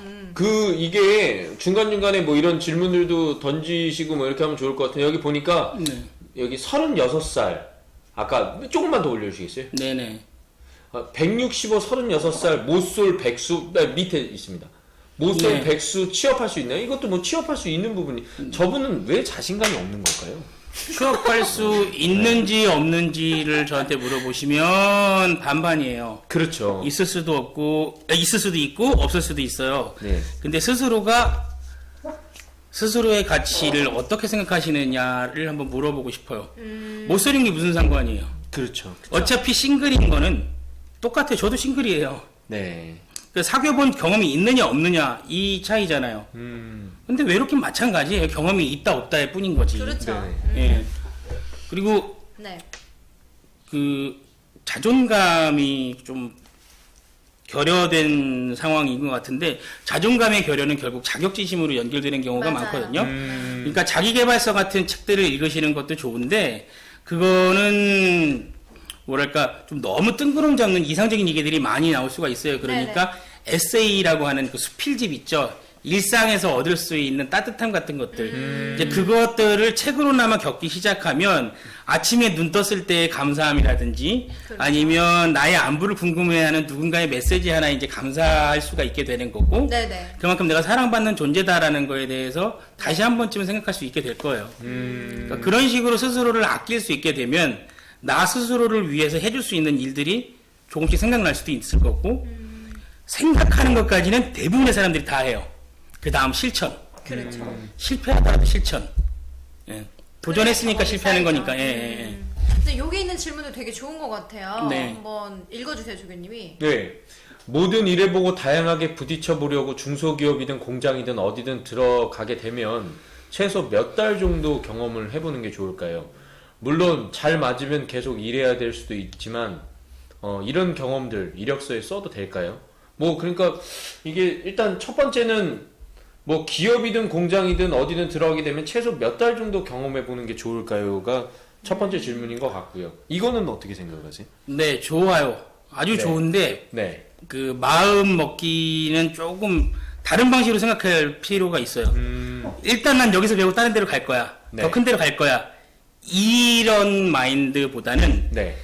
이게 중간중간에 뭐 이런 질문들도 던지시고 뭐 이렇게 하면 좋을 것 같은데 여기 보니까 네. 여기 36살 아까 조금만 더 올려주시겠어요? 네네. 165, 36살 모쏠 백수 밑에 있습니다. 모쏠, 네. 백수 취업할 수 있나요? 이것도 뭐 취업할 수 있는 부분이. 저분은 왜 자신감이 없는 걸까요? 취업할 수 있는지 없는지를 저한테 물어보시면 반반이에요. 그렇죠. 있을 수도 없고, 있을 수도 있고, 없을 수도 있어요. 네. 근데 스스로의 가치를 어떻게 생각하시느냐를 한번 물어보고 싶어요. 모쏠인 게 무슨 상관이에요? 그렇죠. 어차피 싱글인 거는 똑같아요. 저도 싱글이에요. 네. 그 사귀어본 경험이 있느냐 없느냐 이 차이잖아요. 근데 외롭긴 마찬가지예요. 경험이 있다 없다의 뿐인 거지. 그렇죠. 네. 예. 그리고 네. 그 자존감이 좀 결여된 상황인 것 같은데 자존감의 결여는 결국 자격지심으로 연결되는 경우가 맞아요. 많거든요. 그러니까 자기계발서 같은 책들을 읽으시는 것도 좋은데 그거는 뭐랄까 좀 너무 뜬구름 잡는 이상적인 얘기들이 많이 나올 수가 있어요. 그러니까 에세이라고 하는 그 수필집 있죠. 일상에서 얻을 수 있는 따뜻함 같은 것들. 이제 그것들을 책으로나마 겪기 시작하면 아침에 눈 떴을 때의 감사함이라든지 그렇죠. 아니면 나의 안부를 궁금해하는 누군가의 메시지 하나 이제 감사할 수가 있게 되는 거고 네네. 그만큼 내가 사랑받는 존재다라는 거에 대해서 다시 한 번쯤은 생각할 수 있게 될 거예요. 그러니까 그런 식으로 스스로를 아낄 수 있게 되면 나 스스로를 위해서 해줄 수 있는 일들이 조금씩 생각날 수도 있을 거고 생각하는 것까지는 대부분의 사람들이 다 해요. 그 다음 실천. 그렇죠. 실패하더라도 실천. 예. 도전했으니까 그래, 실패하는 경험이 거니까. 쌓이죠. 예, 예. 근데 여기 있는 질문도 되게 좋은 것 같아요. 네. 한번 읽어주세요, 조교님이. 네. 모든 일을 보고 다양하게 부딪혀 보려고 중소기업이든 공장이든 어디든 들어가게 되면 최소 몇 달 정도 경험을 해보는 게 좋을까요? 물론 잘 맞으면 계속 일해야 될 수도 있지만 이런 경험들 이력서에 써도 될까요? 뭐 그러니까 이게 일단 첫 번째는 뭐 기업이든 공장이든 어디든 들어가게 되면 최소 몇 달 정도 경험해 보는 게 좋을까요가 첫 번째 질문인 것 같고요. 이거는 어떻게 생각하세요? 네, 좋아요. 아주 네. 좋은데 네. 그 마음 먹기는 조금 다른 방식으로 생각할 필요가 있어요. 일단 난 여기서 배우고 다른 데로 갈 거야. 네. 더 큰 데로 갈 거야. 이런 마인드보다는 네.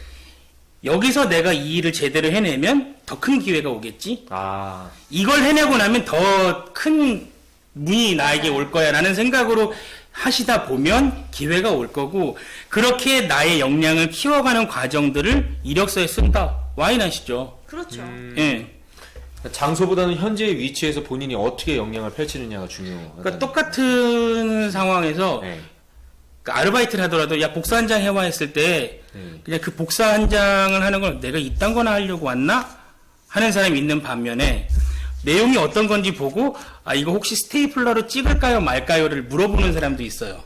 여기서 내가 이 일을 제대로 해내면 더 큰 기회가 오겠지. 아. 이걸 해내고 나면 더 큰 문이 나에게 올 거야라는 생각으로 하시다 보면 기회가 올 거고 그렇게 나의 역량을 키워가는 과정들을 이력서에 쓴다. 와인하시죠. 그렇죠. 예. 장소보다는 현재의 위치에서 본인이 어떻게 역량을 펼치느냐가 중요하다. 그러니까 똑같은 상황에서 네. 그러니까 아르바이트를 하더라도 야 복사 한 장 해와 했을 때 네. 그냥 그 복사 한 장을 하는 걸 내가 이딴 거나 하려고 왔나 하는 사람이 있는 반면에 내용이 어떤 건지 보고 아 이거 혹시 스테이플러로 찍을까요 말까요를 물어보는 사람도 있어요.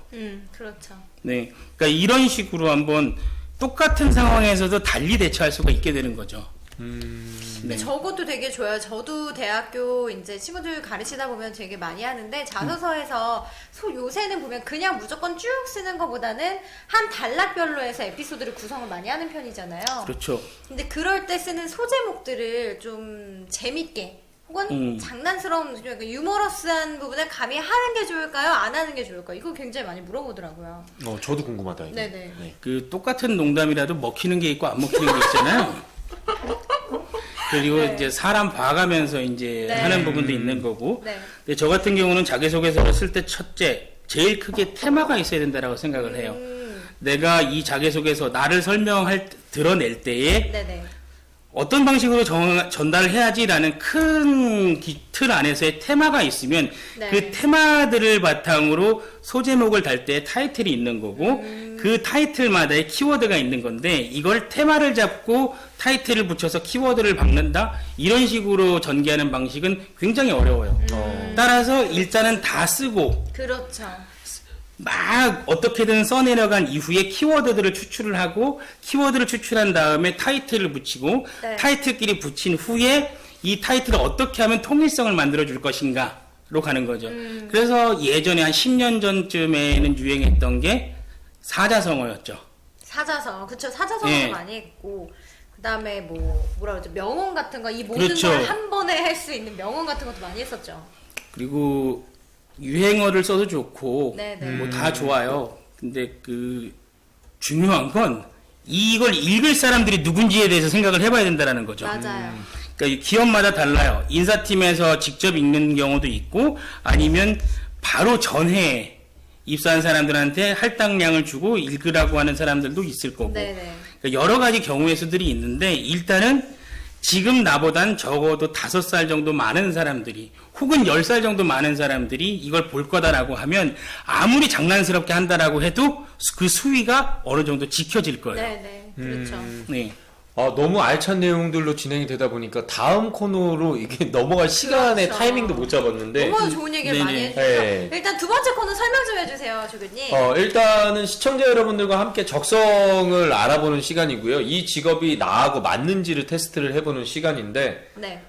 그렇죠. 네, 그러니까 이런 식으로 한번 똑같은 상황에서도 달리 대처할 수가 있게 되는 거죠. 근데 네. 저것도 되게 좋아요. 저도 대학교 이제 친구들 가르치다 보면 되게 많이 하는데 자소서에서 요새는 보면 그냥 무조건 쭉 쓰는 것보다는 한 단락별로 해서 에피소드를 구성을 많이 하는 편이잖아요. 그렇죠. 근데 그럴 때 쓰는 소제목들을 좀 재밌게 혹은 장난스러운 그러니까 유머러스한 부분을 감히 하는 게 좋을까요? 안 하는 게 좋을까요? 이거 굉장히 많이 물어보더라고요. 저도 궁금하다. 이거. 네네. 네. 그 똑같은 농담이라도 먹히는 게 있고 안 먹히는 게 있잖아요. 그리고 네. 이제 사람 봐가면서 이제 네. 하는 부분도 있는 거고. 네. 근데 저 같은 경우는 자기소개서를 쓸 때 첫째, 제일 크게 테마가 있어야 된다라고 생각을 해요. 내가 이 자기소개서 나를 드러낼 때에 네네. 어떤 방식으로 전달을 해야지라는 큰 틀 안에서의 테마가 있으면 네. 그 테마들을 바탕으로 소제목을 달 때 타이틀이 있는 거고 그 타이틀마다의 키워드가 있는 건데 이걸 테마를 잡고 타이틀을 붙여서 키워드를 박는다 이런 식으로 전개하는 방식은 굉장히 어려워요. 따라서 일단은 다 쓰고 그렇죠. 막 어떻게든 써내려간 이후에 키워드들을 추출을 하고 키워드를 추출한 다음에 타이틀을 붙이고 네. 타이틀끼리 붙인 후에 이 타이틀을 어떻게 하면 통일성을 만들어 줄 것인가로 가는 거죠. 그래서 예전에 한 10년 전쯤에는 유행했던 게 사자성어였죠. 사자성어, 그쵸. 사자성어도 예. 많이 했고, 그 다음에 뭐라 그러죠? 명언 같은 거, 이 모든 그렇죠. 걸 한 번에 할 수 있는 명언 같은 것도 많이 했었죠. 그리고 유행어를 써도 좋고 네네. 뭐 다 좋아요. 근데 그 중요한 건 이걸 읽을 사람들이 누군지에 대해서 생각을 해봐야 된다는 거죠. 맞아요. 그러니까 기업마다 달라요. 인사팀에서 직접 읽는 경우도 있고 아니면 바로 전에 입사한 사람들한테 할당량을 주고 읽으라고 하는 사람들도 있을 거고 네네. 그러니까 여러 가지 경우의 수들이 있는데 일단은 지금 나보단 적어도 5살 정도 많은 사람들이 혹은 10살 정도 많은 사람들이 이걸 볼 거다라고 하면 아무리 장난스럽게 한다라고 해도 그 수위가 어느 정도 지켜질 거예요. 네네. 그렇죠. 네. 너무 알찬 내용들로 진행이 되다 보니까 다음 코너로 이게 넘어갈 시간의 그렇죠. 타이밍도 못 잡았는데 너무 좋은 얘기를 네네. 많이 해주셔서 네. 일단 두 번째 코너 설명 좀 해주세요, 조교님. 일단은 시청자 여러분들과 함께 적성을 알아보는 시간이고요. 이 직업이 나하고 맞는지를 테스트를 해보는 시간인데 네.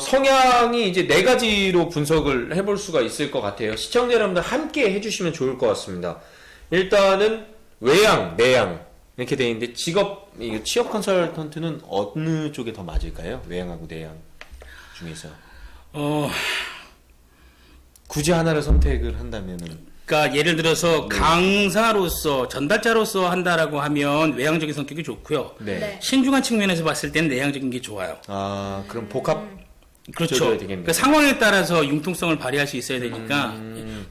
성향이 이제 4가지로 분석을 해볼 수가 있을 것 같아요. 시청자 여러분들 함께 해주시면 좋을 것 같습니다. 일단은 외양, 내양 이렇게 돼 있는데 취업 컨설턴트는 어느 쪽에 더 맞을까요? 외양하고 내양 중에서 굳이 하나를 선택을 한다면은 그러니까 예를 들어서 강사로서 전달자로서 한다라고 하면 외향적인 성격이 좋고요. 네. 네. 신중한 측면에서 봤을 때는 내향적인 게 좋아요. 그럼 복합 그렇죠. 줘줘야 되겠네요. 그러니까 상황에 따라서 융통성을 발휘할 수 있어야 되니까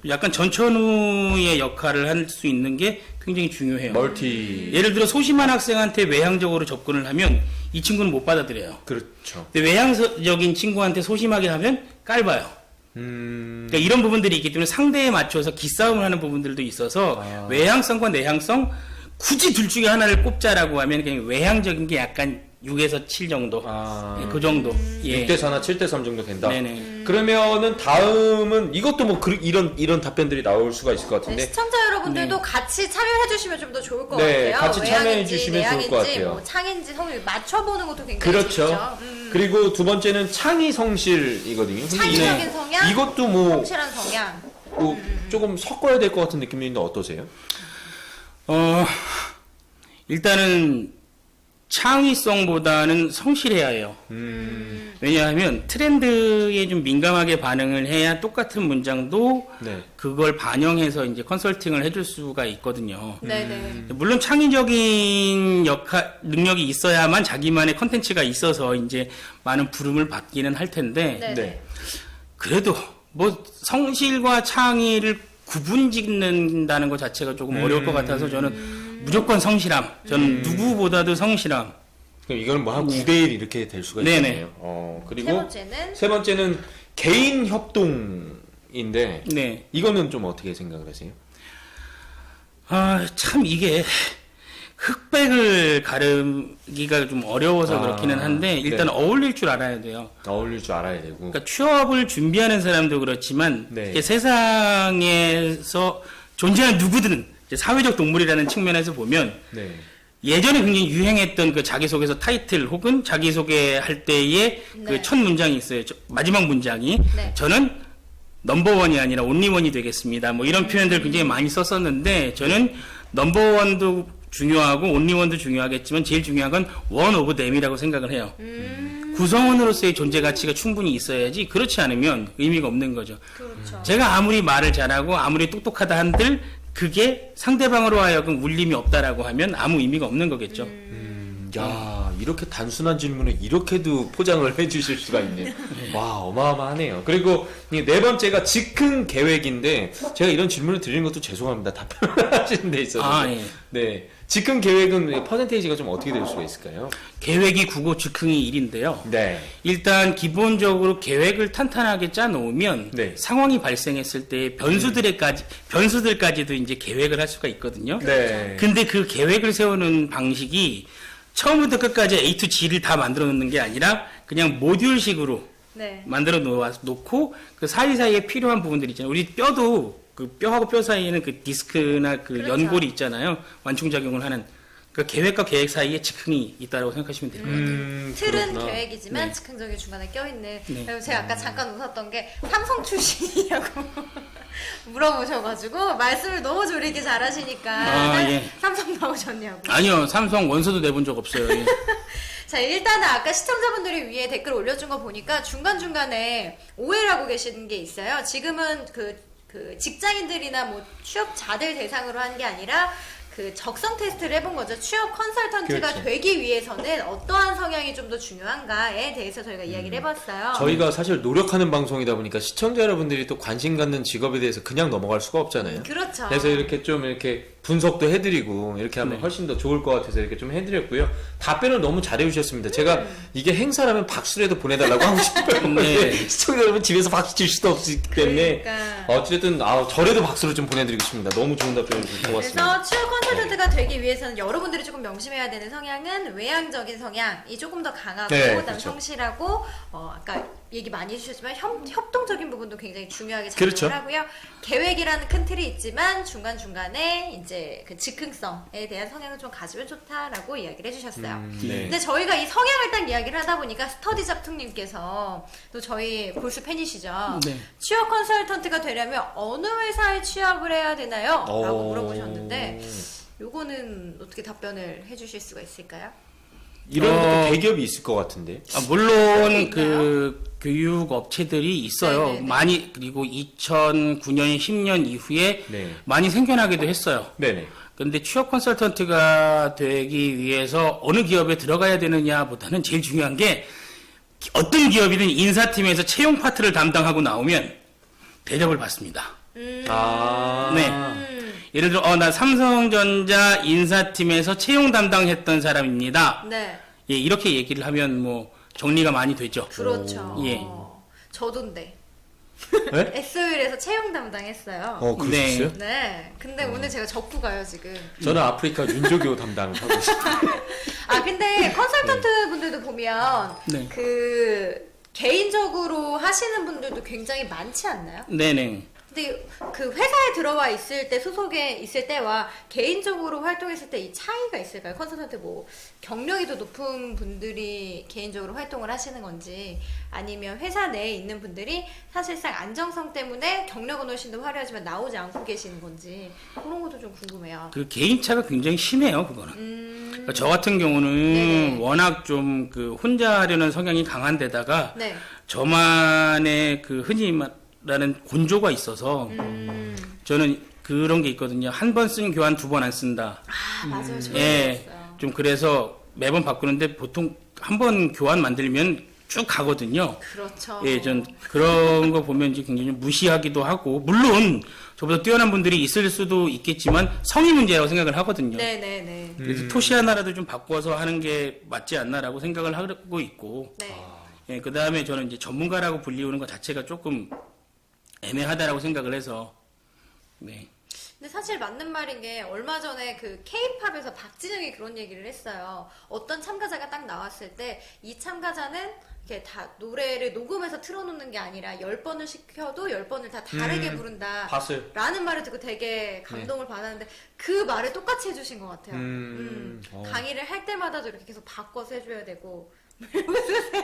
약간 전천후의 역할을 할 수 있는 게 굉장히 중요해요. 멀티 예를 들어 소심한 학생한테 외향적으로 접근을 하면 이 친구는 못 받아들여요. 그렇죠. 근데 외향적인 친구한테 소심하게 하면 깔봐요. 그러니까 이런 부분들이 있기 때문에 상대에 맞춰서 기싸움을 하는 부분들도 있어서 외향성과 내향성 굳이 둘 중에 하나를 꼽자라고 하면 그냥 외향적인 게 약간 6에서 7 정도. 네, 그 정도. 예. 6대4나 7대3 정도 된다. 네네. 그러면은 다음은 이것도 뭐 이런 답변들이 나올 수가 있을 것 네, 같은데 시청자 여러분들도 같이 참여해주시면 좀 더 좋을 것 네, 같아요. 같이 외향인지, 참여해주시면 좋을 것 내향인지, 같아요. 뭐 창인지 성을 맞춰보는 것도 굉장히 그렇죠. 재밌죠. 그리고 두 번째는 창의 성실이거든요. 근데 창의적인 성향, 이것도 뭐 성실한 성향. 조금 섞어야 될 것 같은 느낌인데 어떠세요? 일단은 창의성보다는 성실해야 해요. 왜냐하면 트렌드에 좀 민감하게 반응을 해야 똑같은 문장도 네. 그걸 반영해서 이제 컨설팅을 해줄 수가 있거든요. 네네. 물론 창의적인 능력이 있어야만 자기만의 컨텐츠가 있어서 이제 많은 부름을 받기는 할 텐데, 네. 네. 그래도 뭐 성실과 창의를 구분 짓는다는 것 자체가 조금 어려울 것 같아서 저는 무조건 성실함. 저는 누구보다도 성실함. 그럼 이거는 뭐 한 9대1 이렇게 될 수가 네네. 있겠네요. 그리고 세 번째는 세 번째는 개인 협동인데 네. 이거는 좀 어떻게 생각을 하세요? 참 이게 흑백을 가르기가 좀 어려워서 그렇기는 한데 일단 네. 어울릴 줄 알아야 돼요. 어울릴 줄 알아야 되고. 그러니까 취업을 준비하는 사람도 그렇지만 네. 이게 세상에서 존재하는 누구든 이제 사회적 동물이라는 측면에서 보면 네. 예전에 굉장히 유행했던 그 자기소개서 타이틀 혹은 자기소개할 때의 네. 그 첫 문장이 있어요. 마지막 문장이 네. 저는 넘버원이 아니라 온리원이 되겠습니다. 뭐 이런 표현들 굉장히 많이 썼었는데 저는 넘버원도 중요하고 온리원도 중요하겠지만 제일 중요한 건 원 오브 댐이라고 생각을 해요. 구성원으로서의 존재 가치가 충분히 있어야지 그렇지 않으면 의미가 없는 거죠. 그렇죠. 제가 아무리 말을 잘하고 아무리 똑똑하다 한들 그게 상대방으로 하여금 울림이 없다라고 하면 아무 의미가 없는 거겠죠. 야, 이렇게 단순한 질문을 이렇게도 포장을 해주실 수가 있네요. 와, 어마어마하네요. 그리고 이 네 번째가 즉흥 계획인데 제가 이런 질문을 드리는 것도 죄송합니다. 답변을 하시는 데 있어서. 예. 네. 즉흥 계획은 퍼센테이지가 좀 어떻게 될 수가 있을까요? 계획이 9고 즉흥이 1인데요. 네. 일단 기본적으로 계획을 탄탄하게 짜 놓으면 네. 상황이 발생했을 때 변수들까지도 이제 계획을 할 수가 있거든요. 네. 근데 그 계획을 세우는 방식이 처음부터 끝까지 A to G를 다 만들어 놓는 게 아니라 그냥 모듈식으로 네. 만들어 놓고 그 사이사이에 필요한 부분들 있잖아요. 우리 뼈도 그 뼈하고 뼈 사이에는 그 디스크나 그 그렇죠. 연골이 있잖아요. 완충작용을 하는 그 계획과 계획 사이에 즉흥이 있다고 생각하시면 돼요. 틀은 그렇구나. 계획이지만 네. 즉흥적인 중간에 껴있는. 네. 그리고 제가 아까 잠깐 웃었던 게 삼성 출신이냐고 물어보셔가지고 말씀을 너무 조리게 잘하시니까 예. 삼성 나오셨냐고. 아니요, 삼성 원서도 내본 적 없어요. 예. 자, 일단은 아까 시청자분들이 위에 댓글 올려준 거 보니까 중간중간에 오해를 하고 계시는 게 있어요. 지금은 그 직장인들이나 뭐 취업자들 대상으로 한 게 아니라 그 적성 테스트를 해본 거죠. 취업 컨설턴트가 그렇죠. 되기 위해서는 어떠한 성향이 좀 더 중요한가에 대해서 저희가 이야기를 해봤어요. 저희가 사실 노력하는 방송이다 보니까 시청자 여러분들이 또 관심 갖는 직업에 대해서 그냥 넘어갈 수가 없잖아요. 그렇죠. 그래서 이렇게 좀 이렇게 분석도 해드리고 이렇게 하면 네. 훨씬 더 좋을 것 같아서 이렇게 좀 해드렸고요. 답변을 너무 잘해주셨습니다. 제가 이게 행사라면 박수라도 보내달라고 하고 싶어요. 네. 시청자 여러분 집에서 박수 칠 수도 없기 때문에 그러니까. 어쨌든 저래도 박수를 좀 보내드리고 싶습니다. 너무 좋은 답변을 주셔서 고맙습니다. 그래서 취업 컨설턴트가 되기 위해서는 여러분들이 조금 명심해야 되는 성향은 외향적인 성향이 조금 더 강하고 네, 그다음에 그렇죠. 성실하고 아까 얘기 많이 해주셨지만 협동적인 부분도 굉장히 중요하게 작용을 그렇죠. 하고요. 계획이라는 큰 틀이 있지만 중간중간에 이제 그 즉흥성에 대한 성향을 좀 가지면 좋다라고 이야기를 해주셨어요. 네. 근데 저희가 이 성향을 딱 이야기를 하다 보니까 스터디 잡퉁님께서 또 저희 골수 팬이시죠. 네. 취업 컨설턴트가 되려면 어느 회사에 취업을 해야 되나요? 라고 물어보셨는데 요거는 어떻게 답변을 해주실 수가 있을까요? 이런 것도 대기업이 있을 것 같은데. 물론 그 교육 업체들이 있어요. 네네네. 많이 그리고 2009년, 10년 이후에 네. 많이 생겨나기도 했어요. 네네. 근데 취업 컨설턴트가 되기 위해서 어느 기업에 들어가야 되느냐보다는 제일 중요한 게 어떤 기업이든 인사팀에서 채용 파트를 담당하고 나오면 대접을 받습니다. 네. 예를 들어 나 삼성전자 인사팀에서 채용 담당했던 사람입니다. 네. 예, 이렇게 얘기를 하면 뭐 정리가 많이 되죠. 그렇죠. 예. 저도인데. 네? SO일에서 채용 담당했어요. 그러셨어요? 네. 근데 오늘 제가 접고 가요, 지금. 저는 아프리카 윤조교 담당을 하고 있습니다. 근데 컨설턴트 분들도 보면 네. 그 개인적으로 하시는 분들도 굉장히 많지 않나요? 네네. 근데 그 회사에 들어와 있을 때 소속에 있을 때와 개인적으로 활동했을 때 이 차이가 있을까요? 컨설턴트 뭐 경력이 더 높은 분들이 개인적으로 활동을 하시는 건지 아니면 회사 내에 있는 분들이 사실상 안정성 때문에 경력은 훨씬 더 화려하지만 나오지 않고 계시는 건지 그런 것도 좀 궁금해요. 그 개인차가 굉장히 심해요, 그거는. 그러니까 저 같은 경우는 네네. 워낙 좀 그 혼자 하려는 성향이 강한 데다가 네. 저만의 그 흔히 말하는 곤조가 있어서 저는 그런 게 있거든요. 한 번 쓴 교환 두 번 안 쓴다. 맞아요. 저도 예. 그랬어요. 좀 그래서 매번 바꾸는데 보통 한 번 교환 만들면 쭉 가거든요. 그렇죠. 예, 전 그런 거 보면 이제 굉장히 좀 무시하기도 하고, 물론 저보다 뛰어난 분들이 있을 수도 있겠지만 성의 문제라고 생각을 하거든요. 네네네. 그래서 토시 하나라도 좀 바꿔서 하는 게 맞지 않나라고 생각을 하고 있고, 네. 예, 그 다음에 저는 이제 전문가라고 불리우는 것 자체가 조금 애매하다라고 생각을 해서, 네. 근데 사실 맞는 말인 게 얼마 전에 그 K-팝에서 박진영이 그런 얘기를 했어요. 어떤 참가자가 딱 나왔을 때 이 참가자는 이렇게 다 노래를 녹음해서 틀어놓는 게 아니라 10번을 시켜도 10번을 다 다르게 부른다. 봤어요. 라는 말을 듣고 되게 감동을 받았는데 그 말을 똑같이 해주신 것 같아요. 강의를 할 때마다도 이렇게 계속 바꿔서 해줘야 되고.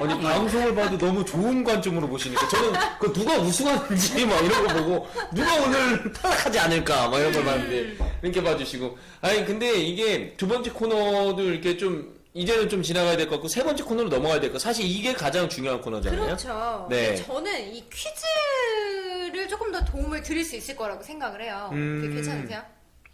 아니 방송을 봐도 너무 좋은 관점으로 보시니까 저는 그 누가 우승하는지 막 이런 거 보고 누가 오늘 탈락하지 않을까 막 이런 걸 봤는데 이렇게 봐주시고 아니 근데 이게 두 번째 코너도 이렇게 좀 이제는 좀 지나가야 될 것 같고 세 번째 코너로 넘어가야 될 것 같고 사실 이게 가장 중요한 코너잖아요. 그렇죠. 네. 근데 저는 이 퀴즈를 조금 더 도움을 드릴 수 있을 거라고 생각을 해요. 그게 괜찮으세요?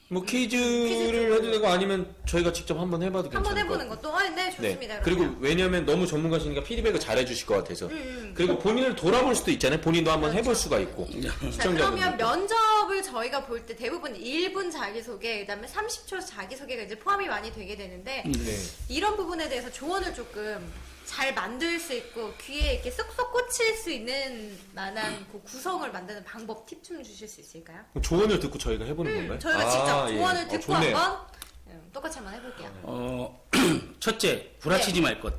뭐 퀴즈를 해도 되고 아니면 저희가 직접 한번 해봐도 괜찮을 한번 것 해보는 같아요. 것도 네 좋습니다. 네. 그리고 왜냐면 너무 전문가시니까 피드백을 잘 해주실 것 같아서. 그리고 본인을 돌아볼 수도 있잖아요. 본인도 한번 해볼 수가 있고. 자, 그러면 시청자분들도. 면접을 저희가 볼 때 대부분 1분 자기소개, 그다음에 30초 자기소개가 이제 포함이 많이 되게 되는데 네. 이런 부분에 대해서 조언을 조금 잘 만들 수 있고 귀에 이렇게 쏙쏙 꽂힐 수 있는 만한 그 구성을 만드는 방법 팁 좀 주실 수 있을까요? 조언을 듣고 저희가 해보는 건가요? 저희가 직접 예. 조언을 듣고 좋네요. 한번 똑같이 한번 해볼게요. 첫째, 구라치지 말 것.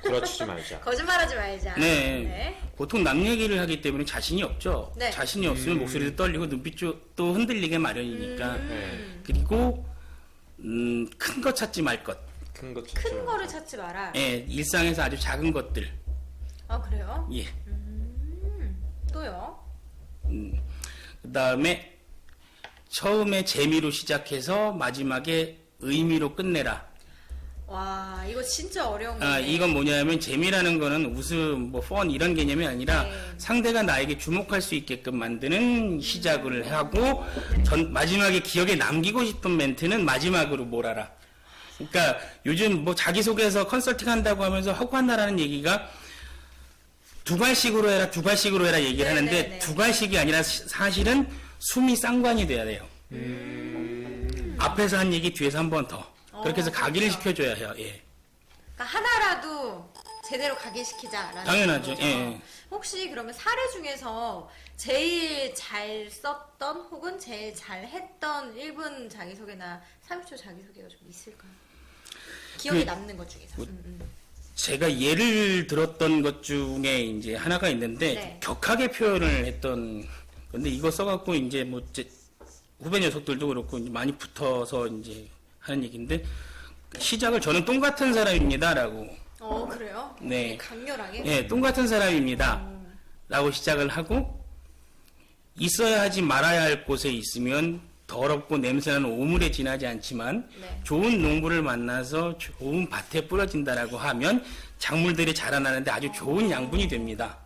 구라치지 말자. 거짓말하지 말자. 네. 보통 남 얘기를 하기 때문에 자신이 없죠. 네. 자신이 없으면 목소리도 떨리고 눈빛도 흔들리게 마련이니까. 네. 그리고 큰 거 찾지 말 것. 큰 것. 큰 거를 찾지 마라. 예, 일상에서 아주 작은 것들. 아 그래요? 예. 또요? 그다음에 처음에 재미로 시작해서 마지막에 의미로 끝내라. 와, 이거 진짜 어려운 아, 건데. 이건 뭐냐면 재미라는 거는 웃음, 뭐 펀 이런 개념이 아니라 네. 상대가 나에게 주목할 수 있게끔 만드는 시작을 하고 마지막에 기억에 남기고 싶은 멘트는 마지막으로 몰아라. 그러니까 요즘 뭐 자기소개서 컨설팅 한다고 하면서 하고 한다라는 얘기가 두 갈식으로 해라, 두 갈식으로 해라 얘기를 하는데 네네네. 두 갈식이 아니라 사실은 숨이 쌍관이 돼야 돼요. 앞에서 한 얘기 뒤에서 한 번 더. 그렇게 해서 각인을 그렇죠. 시켜줘야 해요. 예. 그러니까 하나라도 제대로 각인시키자라는 당연하죠. 거죠. 예. 혹시 그러면 사례 중에서 제일 잘 썼던 혹은 제일 잘 했던 1분 자기소개나 30초 자기소개가 좀 있을까요? 기억에 그, 남는 것 중에서. 제가 예를 들었던 것 중에 이제 하나가 있는데 네. 격하게 표현을 했던 건데 이거 써갖고 이제 뭐 후배 녀석들도 그렇고 이제 많이 붙어서 이제 하는 얘기인데 시작을 저는 똥 같은 사람입니다라고 그래요? 네. 되게 강렬하게? 예, 똥 같은 사람입니다 라고 시작을 하고 있어야 하지 말아야 할 곳에 있으면 더럽고 냄새나는 오물에 지나지 않지만 네. 좋은 농부를 만나서 좋은 밭에 뿌려진다라고 하면 작물들이 자라나는데 아주 좋은 양분이 됩니다.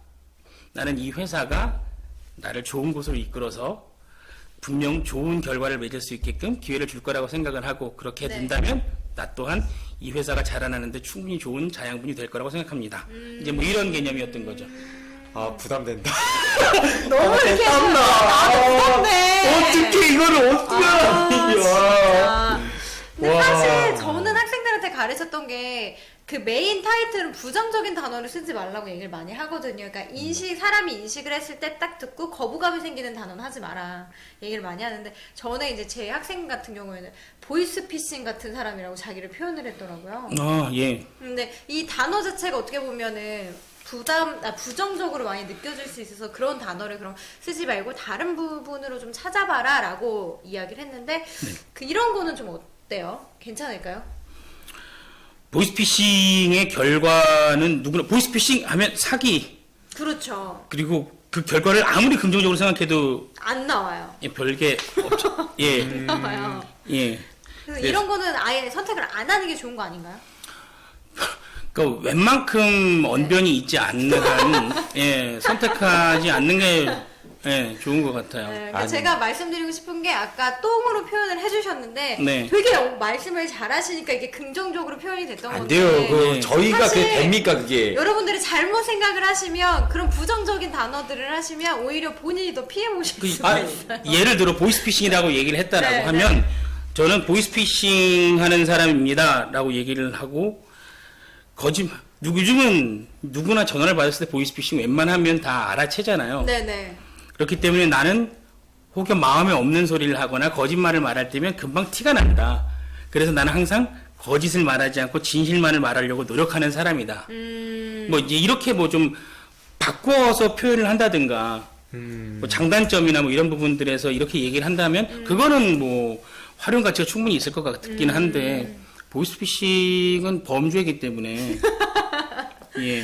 나는 이 회사가 나를 좋은 곳으로 이끌어서 분명 좋은 결과를 맺을 수 있게끔 기회를 줄 거라고 생각을 하고 그렇게 네. 된다면 나 또한 이 회사가 자라나는데 충분히 좋은 자양분이 될 거라고 생각합니다. 이제 뭐 이런 개념이었던 거죠. 아, 부담된다. 너무 이렇게 땀나. 네. 어떻게 이거를 어떻게 진짜. 근데 와. 사실 저는 학생들한테 가르쳤던 게 그 메인 타이틀은 부정적인 단어를 쓰지 말라고 얘기를 많이 하거든요. 그러니까 사람이 인식을 했을 때 딱 듣고 거부감이 생기는 단어는 하지 마라. 얘기를 많이 하는데 저는 이제 제 학생 같은 경우에는 보이스피싱 같은 사람이라고 자기를 표현을 했더라고요. 예. 근데 이 단어 자체가 어떻게 보면은 부정적으로 많이 느껴질 수 있어서 그런 단어를 그럼 쓰지 말고 다른 부분으로 좀 찾아봐라 라고 이야기를 했는데 이런 거는 좀 어때요? 괜찮을까요? 보이스피싱의 결과는 누구나 보이스피싱 하면 사기 그렇죠. 그리고 그 결과를 아무리 긍정적으로 생각해도 안 나와요. 예, 별게 없죠. 예. 안 나와요. 예. 그래서 네. 이런 거는 아예 선택을 안 하는 게 좋은 거 아닌가요? 그러니까 웬만큼 언변이 있지 않는 한 예, 선택하지 않는 게 예, 좋은 것 같아요. 네, 그러니까 아니. 제가 말씀드리고 싶은 게 아까 똥으로 표현을 해주셨는데 네. 되게 말씀을 잘하시니까 이게 긍정적으로 표현이 됐던 안 건데 돼요. 그 저희가 사실 그게 됩니까 그게? 여러분들이 잘못 생각을 하시면 그런 부정적인 단어들을 하시면 오히려 본인이 더 피해 보실 수가 있어요. 예를 들어 보이스피싱이라고 얘기를 했다라고 네, 하면 저는 보이스피싱 하는 사람입니다라고 얘기를 하고 거짓말 요즘은 누구나 전화를 받았을 때 보이스피싱 웬만하면 다 알아채잖아요. 네네. 그렇기 때문에 나는 혹여 마음에 없는 소리를 하거나 거짓말을 말할 때면 금방 티가 난다. 그래서 나는 항상 거짓을 말하지 않고 진실만을 말하려고 노력하는 사람이다. 뭐 이제 이렇게 뭐 좀 바꿔서 표현을 한다든가 뭐 장단점이나 뭐 이런 부분들에서 이렇게 얘기를 한다면 그거는 뭐 활용 가치가 충분히 있을 것 같긴 한데 보이스피싱은 범죄이기 때문에 예.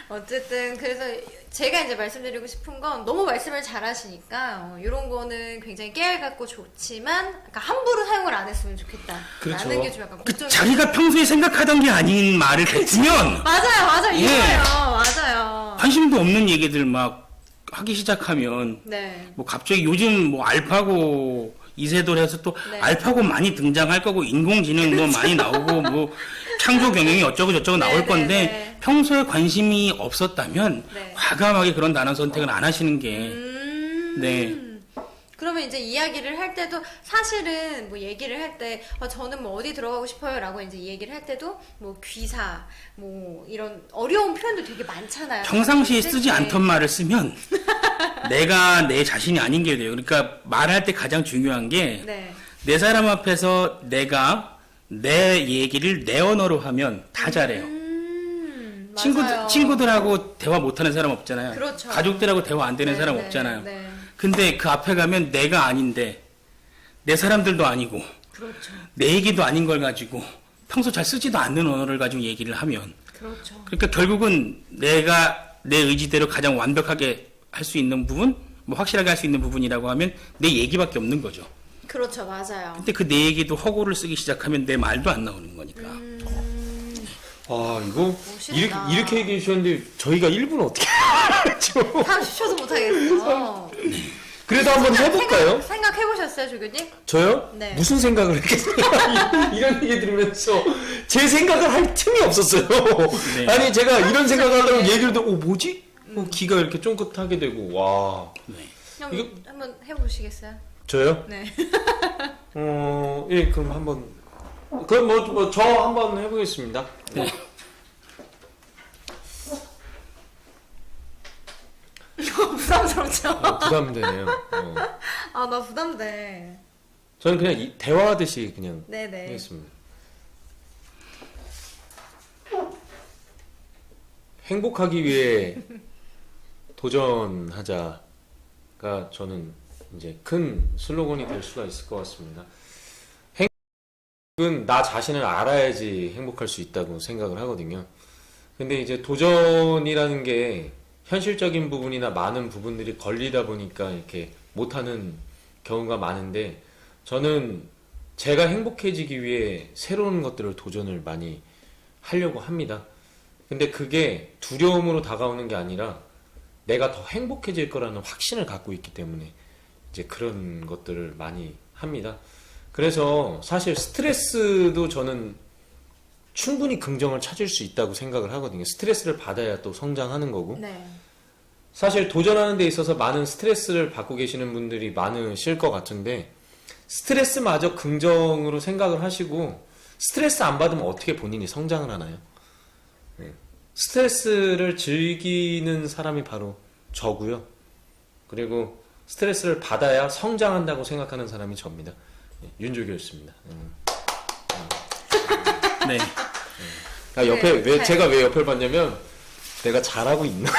어쨌든 그래서 제가 이제 말씀드리고 싶은 건 너무 말씀을 잘하시니까 이런 거는 굉장히 깨알 같고 좋지만 그러니까 함부로 사용을 안 했으면 좋겠다. 그렇죠. 라는 게 좀 약간 그 걱정이 자기가 평소에 생각하던 게 아닌 말을 뱉으면 맞아요. 예. 이거예요. 맞아요. 관심도 없는 얘기들 막 하기 시작하면 네. 뭐 갑자기 요즘 뭐 알파고 이세돌 해서 또 네. 알파고 많이 등장할 거고 인공지능 뭐 많이 나오고 뭐 창조 경영이 어쩌고 저쩌고 나올 네, 건데 네. 평소에 관심이 없었다면 네. 과감하게 그런 단어 선택은 안 하시는 게 네. 그러면 이제 이야기를 할 때도 사실은 뭐 얘기를 할 때 저는 뭐 어디 들어가고 싶어요라고 이제 얘기를 할 때도 뭐 귀사 뭐 이런 어려운 표현도 되게 많잖아요. 평상시에 쓸 쓰지 때. 않던 말을 쓰면 내가 내 자신이 아닌 게 돼요. 그러니까 말할 때 가장 중요한 게 네. 내 사람 앞에서 내가 내 얘기를 내 언어로 하면 다 잘해요. 맞아요. 친구들하고 대화 못하는 사람 없잖아요. 그렇죠. 가족들하고 대화 안 되는 네, 사람 네, 없잖아요. 네. 근데 그 앞에 가면 내가 아닌데 내 사람들도 아니고 그렇죠. 내 얘기도 아닌 걸 가지고 평소 잘 쓰지도 않는 언어를 가지고 얘기를 하면 그렇죠. 그러니까 결국은 내가 내 의지대로 가장 완벽하게 할 수 있는 부분, 뭐 확실하게 할 수 있는 부분이라고 하면 내 얘기밖에 없는 거죠. 그렇죠. 맞아요. 근데 그 내 얘기도 허구를 쓰기 시작하면 내 말도 안 나오는 거니까. 이거 멋있다. 이렇게 얘기해 주셨는데 저희가 1분 어떻게 하죠? 30초도 못하겠어. 그래도 한번 해볼까요? 생각해보셨어요, 조교님? 저요? 네. 무슨 생각을 했겠어요? 이런 얘기 들으면서 제 생각을 할 틈이 없었어요. 네. 아니 제가 이런 생각을 하려고 얘기를 듣고 뭐지? 귀가 이렇게 쫑긋하게 되고 와. 형, 이거- 한번 해보시겠어요? 저요? 네. 예, 그럼 한번 그럼 저 한번 해보겠습니다. 네. 부담스럽죠? 부담되네요. 아, 나 부담돼. 저는 그냥 대화하듯이 그냥 네네. 하겠습니다. 행복하기 위해 도전하자가 저는 이제 큰 슬로건이 될 수가 있을 것 같습니다. 행복은 나 자신을 알아야지 행복할 수 있다고 생각을 하거든요. 근데 이제 도전이라는 게 현실적인 부분이나 많은 부분들이 걸리다 보니까 이렇게 못하는 경우가 많은데 저는 제가 행복해지기 위해 새로운 것들을 도전을 많이 하려고 합니다. 근데 그게 두려움으로 다가오는 게 아니라 내가 더 행복해질 거라는 확신을 갖고 있기 때문에 이제 그런 것들을 많이 합니다. 그래서 사실 스트레스도 저는 충분히 긍정을 찾을 수 있다고 생각을 하거든요. 스트레스를 받아야 또 성장하는 거고. 네. 사실 도전하는 데 있어서 많은 스트레스를 받고 계시는 분들이 많으실 것 같은데 스트레스마저 긍정으로 생각을 하시고 스트레스 안 받으면 어떻게 본인이 성장을 하나요? 네. 스트레스를 즐기는 사람이 바로 저고요. 그리고 스트레스를 받아야 성장한다고 생각하는 사람이 저입니다. 네, 윤조교였습니다. 네. 옆에 네. 제가 왜 옆을 봤냐면 내가 잘하고 있나?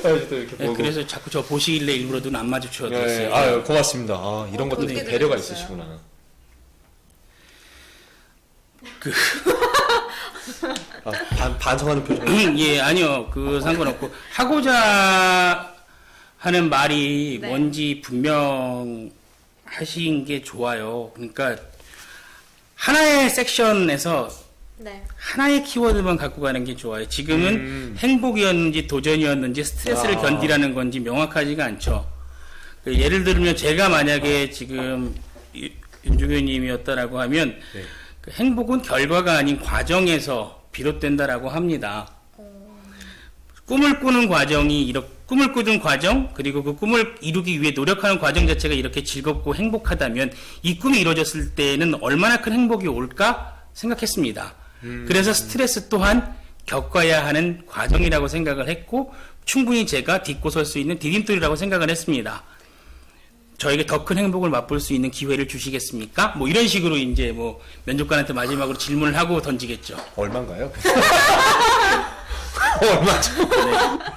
또 이렇게 네, 보고. 그래서 자꾸 저 보시길래 일부러 눈 안 마주쳐 드렸어요. 아유, 고맙습니다. 이런 것도 어떻게 배려가 들으셨어요? 있으시구나. 반성하는 표정. 예, 아니요. 그 상관없고 하고자 하는 말이 네. 뭔지 분명하신 게 좋아요. 그러니까 하나의 섹션에서 네. 하나의 키워드만 갖고 가는 게 좋아요. 지금은 행복이었는지 도전이었는지 스트레스를 아. 견디라는 건지 명확하지가 않죠. 그 예를 들면 제가 만약에 지금 윤주교님이었다라고 하면 네. 그 행복은 결과가 아닌 과정에서 비롯된다라고 합니다. 꿈을 꾸는 과정이 꿈을 꾸는 과정 그리고 그 꿈을 이루기 위해 노력하는 과정 자체가 이렇게 즐겁고 행복하다면 이 꿈이 이루어졌을 때는 얼마나 큰 행복이 올까 생각했습니다. 그래서 스트레스 또한 겪어야 하는 과정이라고 생각을 했고 충분히 제가 딛고 설 수 있는 디딤돌이라고 생각을 했습니다. 저에게 더 큰 행복을 맛볼 수 있는 기회를 주시겠습니까? 뭐 이런 식으로 이제 뭐 면접관한테 마지막으로 질문을 하고 던지겠죠. 얼마인가요? 얼마죠?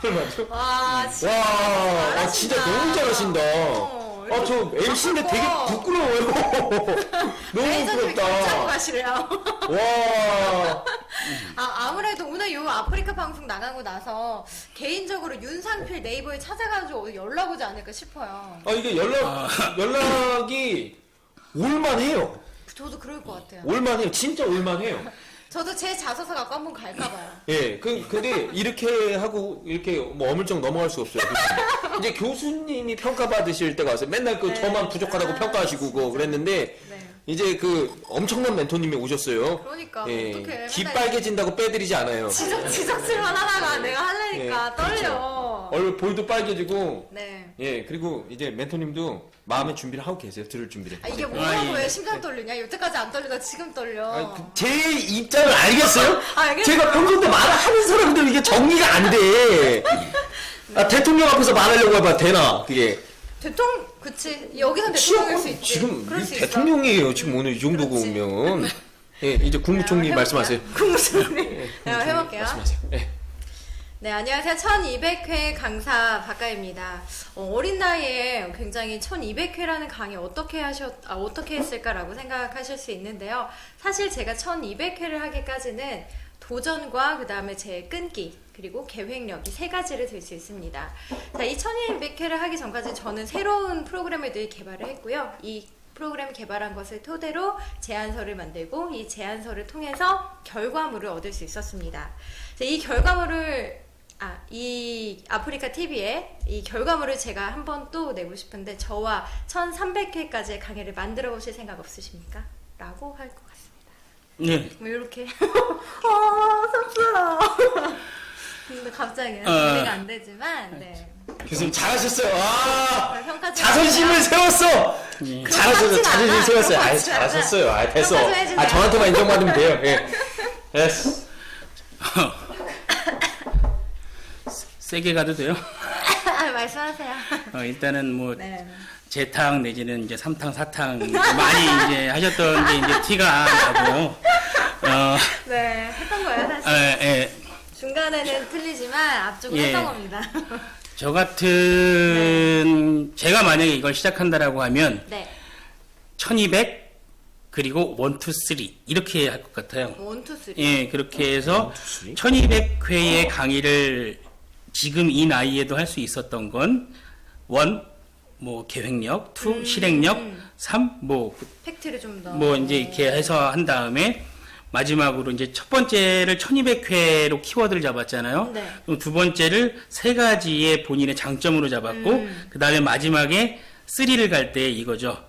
얼마죠? 와, 진짜. 와, 진짜 너무 잘하신다. 저 MC인데 되게 부끄러워요. 너무 매니저님이 결제하고 부끄럽다. 가시래요. 와. 아무래도 오늘 요 아프리카 방송 나가고 나서 개인적으로 윤상필 네이버에 찾아가지고 연락 오지 않을까 싶어요. 이게 연락이 올만해요. 저도 그럴 것 같아요. 올만해요. 진짜 올만해요. 저도 제 자소서 갖고 한번 갈까봐요. 예, 근데 이렇게 하고 이렇게 뭐 어물쩍 넘어갈 수 없어요. 이제 교수님이 평가받으실 때가 왔어요. 맨날 네. 저만 부족하다고 평가하시고 그랬는데 네. 이제 엄청난 멘토님이 오셨어요. 그러니까 예, 어떡해. 귀 맨날 빨개진다고 빼드리지 않아요. 지적질만 하다가 내가 하려니까 떨려. 얼굴 볼도 빨개지고 네. 예, 그리고 이제 멘토님도 마음의 준비를 하고 계세요. 들을 준비를. 이게 뭐라고 왜 심장 떨리냐? 여태까지 안 떨리다 지금 떨려. 제 입장을 알겠어요? 알겠어요. 제가 평소 때 말하는 사람들 이게 정리가 안 돼. 대통령 앞에서 말하려고 해봐 되나 그게? 그치. 여기선 대통령일 수 있지. 지금 그럴 수 있어. 대통령이에요. 지금 오늘 이 정도고 그렇지. 오면. 예, 이제 국무총리 해볼게요. 말씀하세요. 국무총리. 내가 해볼게요. 말씀하세요. 예. 네, 안녕하세요. 1200회 강사 박가입니다. 어린 나이에 굉장히 1200회라는 강의 어떻게 했을까라고 생각하실 수 있는데요. 사실 제가 1200회를 하기까지는 도전과 그 다음에 제 끈기 그리고 계획력 이 세 가지를 들 수 있습니다. 자, 이 1200회를 하기 전까지 저는 새로운 프로그램을 늘 개발을 했고요. 이 프로그램 개발한 것을 토대로 제안서를 만들고 이 제안서를 통해서 결과물을 얻을 수 있었습니다. 이 결과물을 이 아프리카 TV에 이 결과물을 제가 한 번 또 내고 싶은데 저와 1300회까지의 강의를 만들어 보실 생각 없으십니까? 라고 할 것 같습니다. 네. 뭐 이렇게 섭스러워. 근데 갑자기 준비가 안 되지만 네. 교수님 잘하셨어요. 와, 평가 자존심을 세웠어. 잘하셨어요. 자존심 세웠어요. 아, 않아. 잘하셨어요. 아, 됐어. 평가 좀 해주세요. 아, 저한테만 인정받으면 돼요. 예. 됐어. 세게 가도 돼요? 말씀하세요. 일단은 뭐 네. 재탕 내지는 이제 3탕, 4탕 많이 이제 하셨던 게 이제 티가 나고, 네, 했던 거예요, 사실. 예, 중간에는 틀리지만 앞쪽은 예. 했던 겁니다. 저 같은 제가 만약에 이걸 시작한다라고 하면 네. 1200 그리고 1, 2, 3 이렇게 할 것 같아요. 1, 2, 3. 예, 그렇게 해서 1, 2, 1200회의 강의를 지금 이 나이에도 할 수 있었던 건 1, 뭐 계획력, 2, 실행력, 3, 뭐 팩트를 좀 더. 이제 이렇게 해서 한 다음에 마지막으로 이제 첫 번째를 1200회로 키워드를 잡았잖아요. 네. 그럼 두 번째를 세 가지의 본인의 장점으로 잡았고, 그 다음에 마지막에 3를 갈 때 이거죠.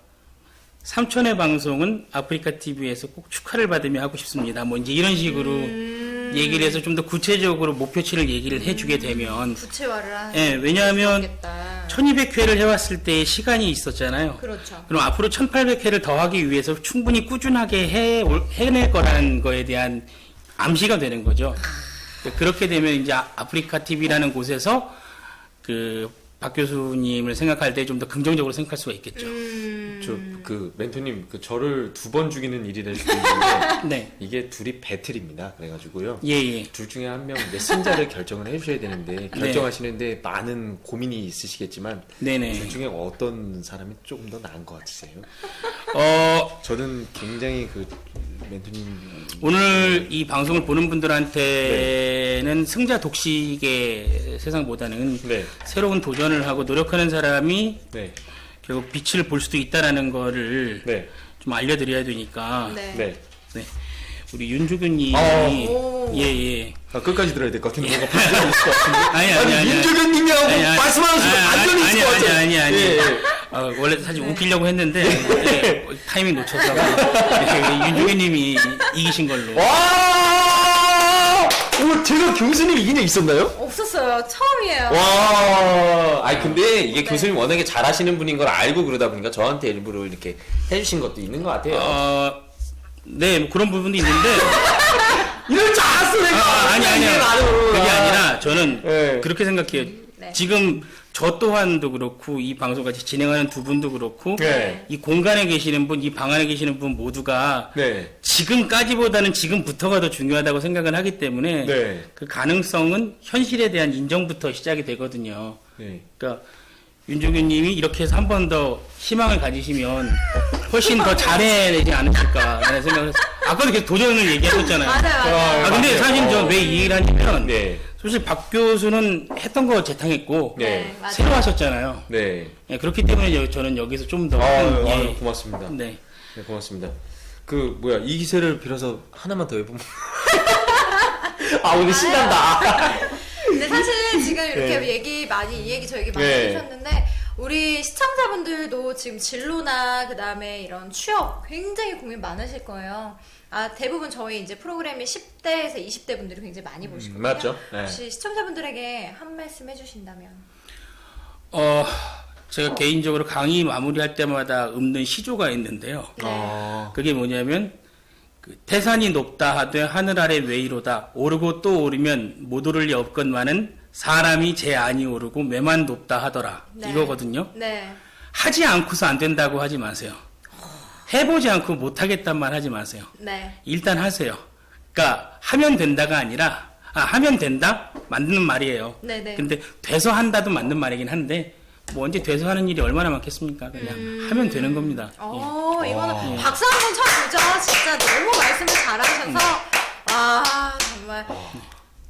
3000회 방송은 아프리카 TV에서 꼭 축하를 받으며 하고 싶습니다. 뭐 이제 이런 식으로 얘기를 해서 좀 더 구체적으로 목표치를 얘기를 해주게 되면, 구체화를 하는. 예, 왜냐하면 겠다 1200회를 해왔을 때 시간이 있었잖아요. 그렇죠. 그럼 앞으로 1800회를 더 하기 위해서 충분히 꾸준하게 해낼 거라는 거에 대한 암시가 되는 거죠. 그렇게 되면 이제 아프리카 TV라는 곳에서 박 교수님을 생각할 때 좀 더 긍정적으로 생각할 수가 있겠죠. 그 멘토님, 저를 2번 죽이는 일이 될 수도 있는데, 네. 이게 둘이 배틀입니다. 그래가지고요. 예. 둘 중에 한 명 메신저를 결정을 해주셔야 되는데, 결정하시는데 많은 고민이 있으시겠지만, 네네. 둘 중에 어떤 사람이 조금 더 나은 것 같으세요? 저는 굉장히 멘토님. 오늘 이 방송을 보는 분들한테는 승자 독식의 세상보다는 네. 새로운 도전을 하고 노력하는 사람이 네. 결국 빛을 볼 수도 있다라는 거를 네. 좀 알려드려야 되니까. 네. 네. 네. 우리 윤주근님이 오. 예. 끝까지 들어야 될 것 같은데, 뭔가 반전이 있을 것 같은데. 아니. 윤조련님이하고 말씀하시고 반전이 있을 것 같아요. 아니. 예. 원래 사실 웃기려고 했는데 예, 타이밍 놓쳐서 윤주근님이 이기신 걸로. 와! 제가 교수님 이긴 적 있었나요? 없었어요. 처음이에요. 와! 아니, 근데 이게 교수님 워낙에 잘하시는 분인 걸 알고 그러다 보니까 저한테 일부러 이렇게 해주신 것도 있는 것 같아요. 네, 뭐 그런 부분도 있는데. 이럴 줄 알았어, 내가! 아니요. 그게 아니라 저는 네. 그렇게 생각해요. 네. 지금 저 또한도 그렇고 이 방송 같이 진행하는 두 분도 그렇고 네. 이 공간에 계시는 분, 이 방 안에 계시는 분 모두가 네. 지금까지보다는 지금부터가 더 중요하다고 생각을 하기 때문에 네. 그 가능성은 현실에 대한 인정부터 시작이 되거든요. 네. 그러니까 윤종규님이 이렇게 해서 한 번 더 희망을 가지시면 훨씬 더 잘해내지 않으실까라는 생각을 했어요. 아까도 계속 도전을 얘기하셨잖아요. 맞아요. 근데 맞아요. 사실 저 왜 이 얘기를 하냐면 네. 사실 박 교수는 했던 거 재탕했고 네. 맞아요. 새로 하셨잖아요. 네. 예, 그렇기 때문에 저는 여기서 좀 더 고맙습니다. 네. 네, 고맙습니다. 이 기세를 빌어서 하나만 더 해보면. 오늘 신난다. 근데 사실 지금 이렇게 네. 이 얘기 저 얘기 많이 네. 해주셨는데 우리 시청자분들도 지금 진로나 그 다음에 이런 취업 굉장히 고민 많으실 거예요. 대부분 저희 이제 프로그램이 10대에서 20대 분들이 굉장히 많이 보시거든요. 맞죠? 네. 혹시 시청자분들에게 한 말씀 해주신다면? 제가 개인적으로 강의 마무리할 때마다 읊는 시조가 있는데요. 그게 뭐냐면 태산이 높다 하되 하늘 아래 웨이로다 오르고 또 오르면 못 오를 리 없건만은 사람이 제 안이 오르고 매만 높다 하더라. 네. 이거거든요. 네. 하지 않고서 안 된다고 하지 마세요. 해보지 않고 못하겠단 말 하지 마세요. 네. 일단 하세요. 그러니까 하면 된다가 아니라 하면 된다? 맞는 말이에요. 네네. 근데 돼서 한다도 맞는 말이긴 한데 뭐 언제 돼서 하는 일이 얼마나 많겠습니까? 그냥 하면 되는 겁니다. 이거는 박수 한번 쳐주죠. 진짜 너무 말씀을 잘하셔서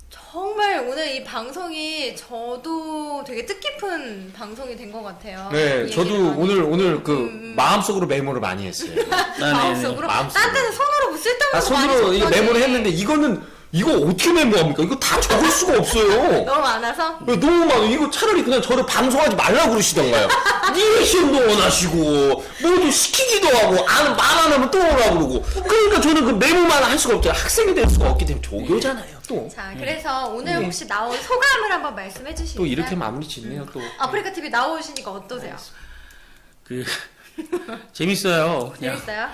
정말 오늘 이 방송이 저도 되게 뜻깊은 방송이 된 것 같아요. 네, 이 저도 얘기를 많이 오늘 그 마음속으로 메모를 많이 했어요. 마음속으로? 마음속으로. 딴 데는 손으로 뭐 쓸데없는 아, 거 많이 손으로 이거 적더니 메모를 했는데 이거 어떻게 메모합니까? 이거 다 적을 수가 없어요. 너무 많아서? 너무 많아. 이거 차라리 그냥 저를 방송하지 말라고 그러시던가요. 리액션도 원하시고, 뭐도 시키기도 하고, 말 안 하면 또 오라고 그러고. 그러니까 저는 그 메모만 할 수가 없죠. 학생이 될 수가 없기 때문에 조교잖아요, 또. 자, 그래서 오늘 네. 혹시 나온 소감을 한번 말씀해 주시겠어요? 또 이렇게 마무리 짓네요, 또. 아프리카 TV 나오시니까 어떠세요? 그 재밌어요. 그냥 재밌어요?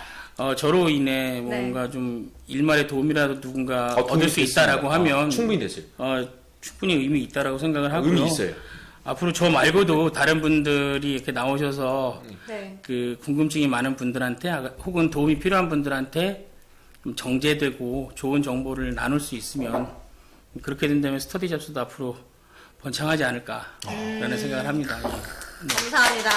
저로 인해 뭔가 좀 일말의 도움이라도 누군가 얻을 수 됐습니다. 있다라고 하면 충분히 됐어요. 충분히 의미 있다라고 생각을 하고요. 의미 있어요. 앞으로 저 말고도 다른 분들이 이렇게 나오셔서 네. 그 궁금증이 많은 분들한테 혹은 도움이 필요한 분들한테 좀 정제되고 좋은 정보를 나눌 수 있으면 그렇게 된다면 스터디 잡스도 앞으로 번창하지 않을까라는 생각을 합니다. 감사합니다.